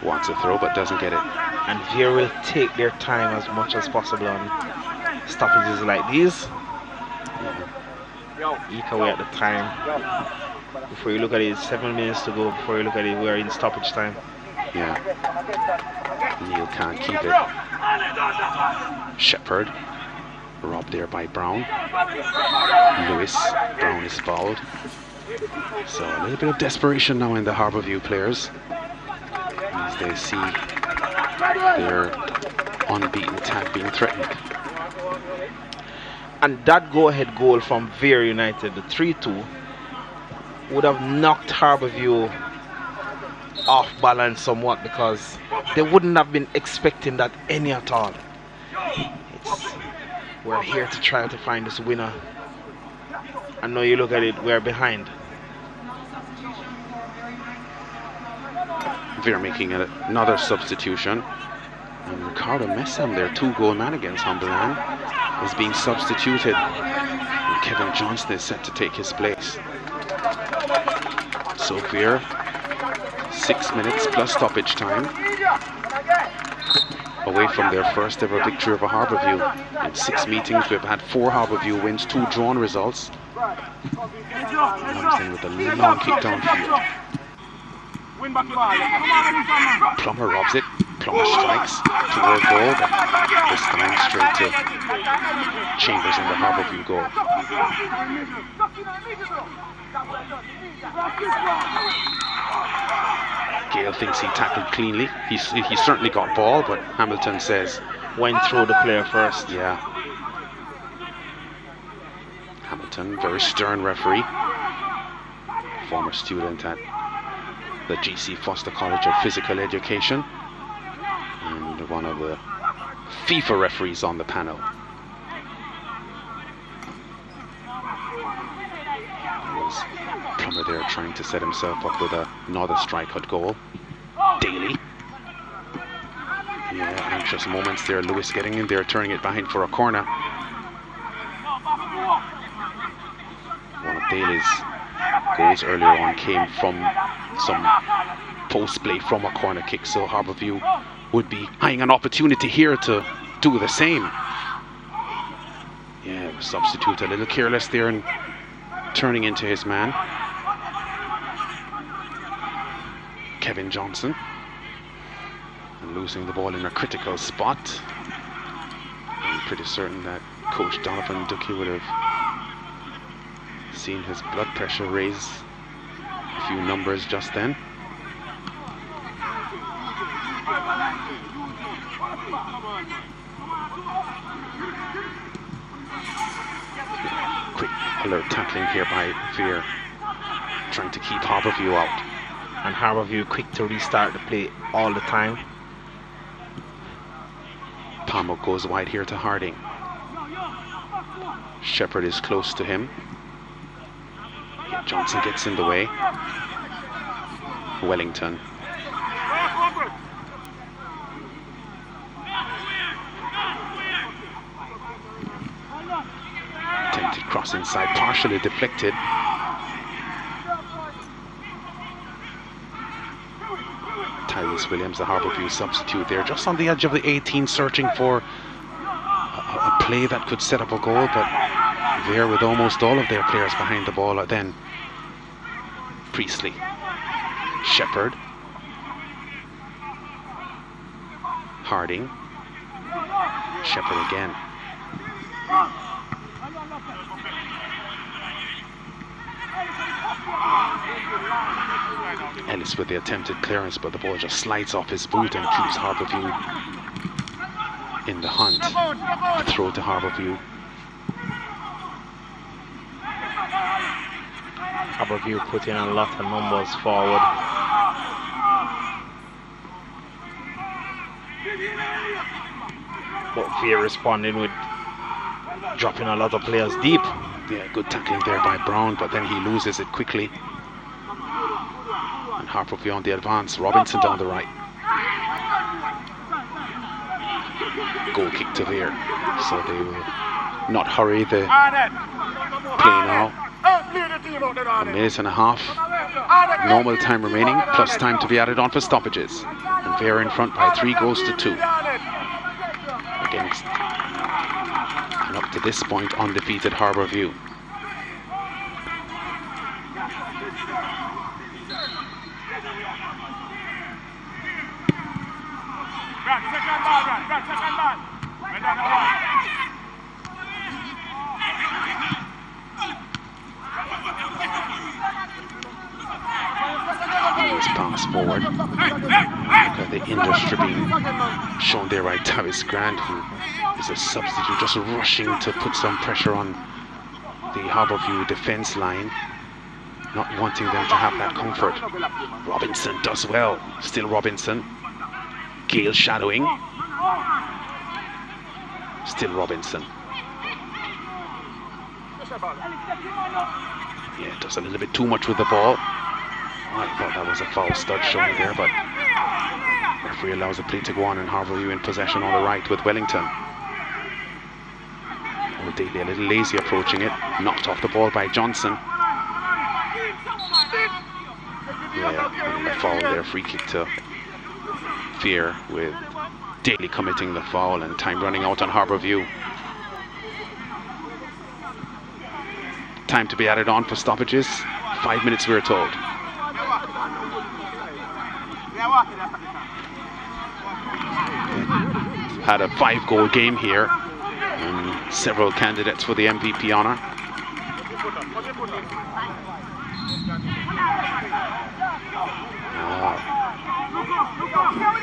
Wants a throw but doesn't get it. And Vere will take their time as much as possible on stoppages like these. Eke away at the time. Before you look at it, 7 minutes to go. Before you look at it, we're in stoppage time. Yeah. Neil can't keep it. Shepherd. Robbed there by Brown. Lewis. Brown is fouled. So a little bit of desperation now in the Harbourview players as they see their unbeaten tag being threatened. And that go-ahead goal from Vere United, the 3-2, would have knocked Harbourview off balance somewhat because they wouldn't have been expecting that any at all. We're here to try to find this winner. And now you look at it, we're behind. Vere making another substitution. And Ricardo Messam, their 2-goal man against Humberland, is being substituted. And Kevin Johnson is set to take his place. So Vere, 6 minutes plus stoppage time, away from their first ever victory over Harbourview. In 6 meetings, we've had 4 Harbourview wins, 2 drawn results. Ramsden with a long kick downfield. Plummer robs it. Plummer strikes toward goal, but this time straight to Chambers in the Harbourview goal. Gale thinks he tackled cleanly. He certainly got ball, but Hamilton says went through the player first. Yeah. Hamilton, very stern referee, former student at the GC Foster College of Physical Education, and one of the FIFA referees on the panel. Was Plummer there trying to set himself up with another strikeout goal. Daly. Yeah, anxious moments there. Lewis getting in there, turning it behind for a corner. One of Daly's goals earlier on came from some post play from a corner kick, so Harbourview would be eyeing an opportunity here to do the same. Yeah, substitute a little careless there and turning into his man. Kevin Johnson, and losing the ball in a critical spot. I'm pretty certain that Coach Donovan Ducky would have seen his blood pressure raise a few numbers just then. Quick alert tackling here by Vere, trying to keep Harbourview out. And Harbourview quick to restart the play all the time. Palmo goes wide here to Harding. Shepherd is close to him. Johnson gets in the way. Wellington. Attempted cross inside, partially deflected. Tyrese Williams, the Harbourview substitute there, just on the edge of the 18, searching for a play that could set up a goal, but there with almost all of their players behind the ball. Then Priestley Shepherd. Harding. Shepherd again. Ellis with the attempted clearance, but the ball just slides off his boot and keeps Harbourview in the hunt. Throw to Harbourview. Harbourview put in a lot of numbers forward. But Vere responding with dropping a lot of players deep. Yeah, good tackling there by Brown, but then he loses it quickly. And Harbourview on the advance. Robinson down the right. Goal kick to Vere. So they will not hurry the play now. A minute and a half. Normal time remaining, plus time to be added on for stoppages. And Vere in front by 3 goals to 2. Against, and up to this point, undefeated Harbourview. Nice pass forward. Look at the industry being shown there by Tavis Grant, who is a substitute, just rushing to put some pressure on the Harbourview defence line, not wanting them to have that comfort. Robinson does well. Still Robinson. Gale shadowing. Still Robinson. Yeah, does a little bit too much with the ball. I thought that was a foul stud showing there, but referee allows the play to go on, and Harbourview in possession on the right with Wellington. Old Daly a little lazy approaching it, knocked off the ball by Johnson. Yeah, and the foul there, free kick to Vere, with Daly committing the foul and time running out on Harbourview. Time to be added on for stoppages. 5 minutes, we're told. Had a 5-goal game here, and several candidates for the MVP honour.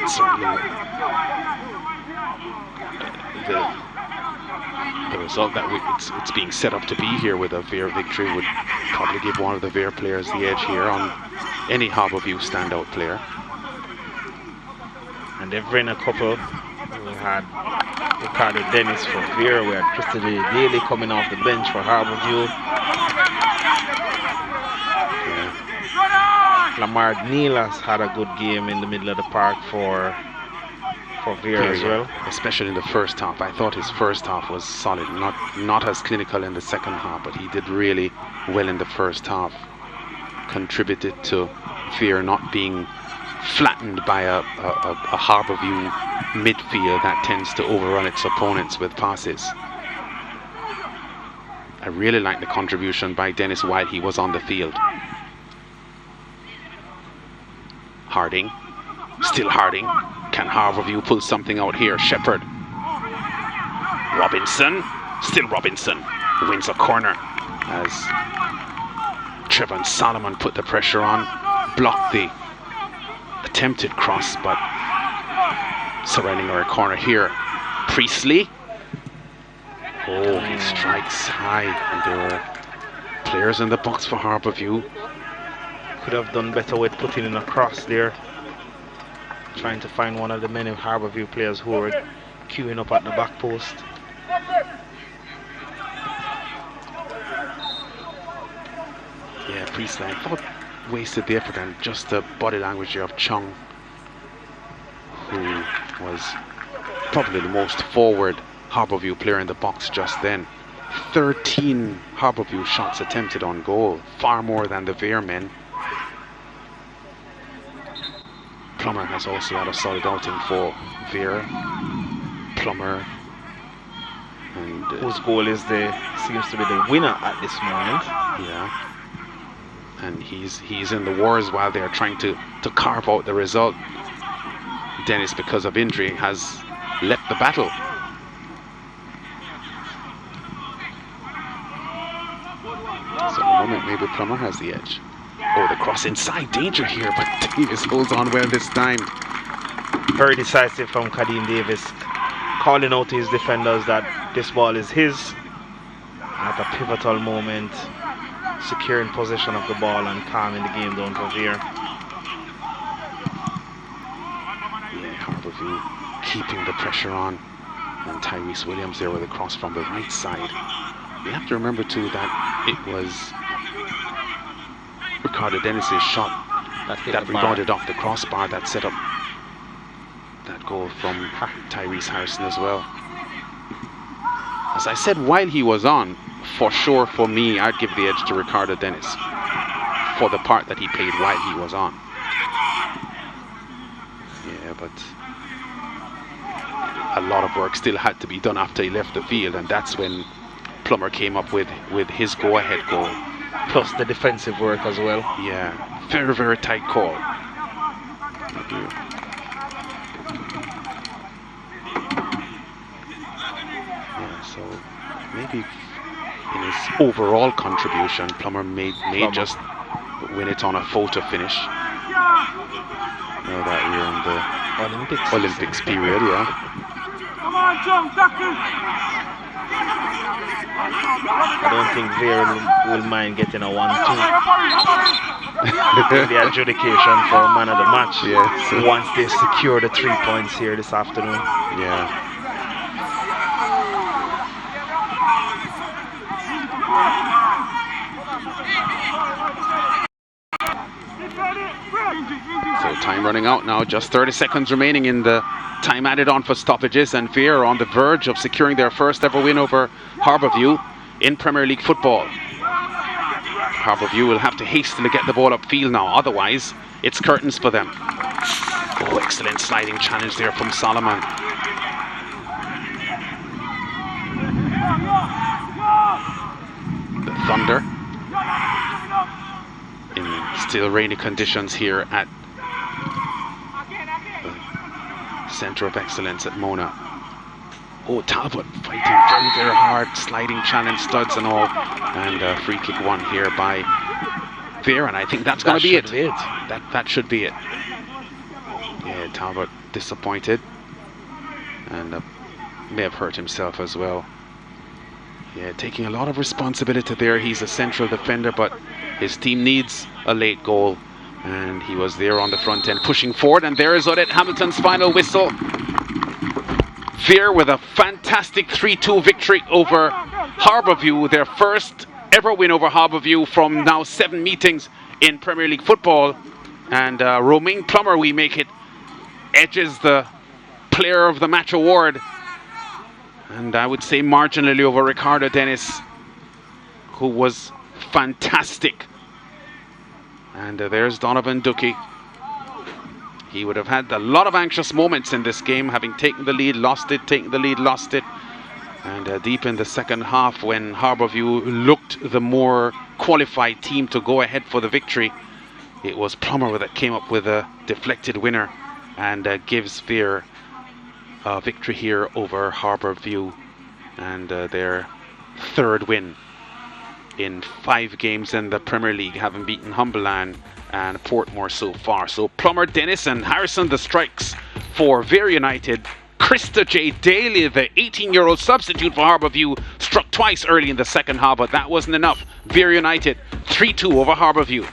Certainly, the result that it's being set up to be here with a Vere victory would probably give one of the Vere players the edge here on any Harbourview standout player. And they've bring a couple. We had Ricardo Dennis for Vere. We had Christopher Daly coming off the bench for Harbourview. Yeah. Lamar Neelas had a good game in the middle of the park for Vere as well. Especially in the first half. I thought his first half was solid. Not as clinical in the second half, but he did really well in the first half. Contributed to Vere not being flattened by a Harbourview midfield that tends to overrun its opponents with passes. I really like the contribution by Dennis while he was on the field. Harding, still Harding. Can Harbourview pull something out here? Shepherd. Robinson, still Robinson. Wins a corner as Trevor Solomon put the pressure on, blocked the attempted cross, but surrounding our corner here. Priestley. Oh, he strikes high, and there were players in the box for Harbourview. Could have done better with putting in a cross there. Trying to find one of the many Harbourview players who were queuing up at the back post. Yeah, Priestley, I thought wasted the effort, and just the body language of Chung, who was probably the most forward Harbourview player in the box just then. 13 Harbourview shots attempted on goal, far more than the Vere men. Plummer has also had a solid outing for Vere. Plummer, and whose goal seems to be the winner at this moment. Yeah, and he's in the wars while they're trying to carve out the result. Dennis, because of injury, has left the battle. So at the moment, maybe Plummer has the edge. Oh, the cross inside, danger here, but Davis holds on well this time. Very decisive from Kadeem Davis, calling out to his defenders that this ball is his at a pivotal moment, securing possession of the ball and calming the game down for Vere. Yeah, Harbourview keeping the pressure on, and Tyrese Williams there with a cross from the right side. We have to remember too that it was Ricardo Dennis's shot that rebounded off the crossbar that set up that goal from Tyrese Harrison as well. As I said while he was on, for sure for me, I'd give the edge to Ricardo Dennis for the part that he played while he was on. Yeah, but a lot of work still had to be done after he left the field, and that's when Plummer came up with his go-ahead goal. Plus the defensive work as well. Yeah, very, very tight call. Yeah, so maybe in his overall contribution, Plummer may just win it on a photo finish. Now that we're in the Olympics period, yeah. Come on, John, I don't think Vere will mind getting a 1-2 in the adjudication for man of the match. Yes. Once they secure the 3 points here this afternoon. Yeah. So time running out now, just 30 seconds remaining in the time added on for stoppages, and Vere are on the verge of securing their first ever win over Harbourview in Premier League football. Harbourview will have to hastily get the ball upfield now, otherwise it's curtains for them. Oh, excellent sliding challenge there from Solomon. The Thunder in still rainy conditions here at the Centre of Excellence at Mona. Oh, Talbot fighting very, very hard, sliding challenge, studs and all, and a free kick won here by Vere, and I think that's going to be it. That should be it. Yeah, Talbot disappointed, and may have hurt himself as well. Yeah, taking a lot of responsibility there. He's a central defender, but his team needs a late goal, and he was there on the front end pushing forward, and there is Odette Hamilton's final whistle. Vere with a fantastic 3-2 victory over Harbourview, their first ever win over Harbourview from now 7 meetings in Premier League football. And Romain Plummer, we make it, edges the Player of the Match award. And I would say marginally over Ricardo Dennis, who was fantastic. And there's Donovan Ducky. He would have had a lot of anxious moments in this game, having taken the lead, lost it, taken the lead, lost it. And deep in the second half, when Harbourview looked the more qualified team to go ahead for the victory, it was Plummer that came up with a deflected winner and gives Vere a victory here over Harbourview, and their third win in 5 games in the Premier League, having beaten Humberland and Portmore so far. So Plummer, Dennis and Harrison the strikes for Vere United. Krista J. Daly, the 18-year-old substitute for Harbourview, struck twice early in the second half, but that wasn't enough. Vere United 3-2 over Harbourview.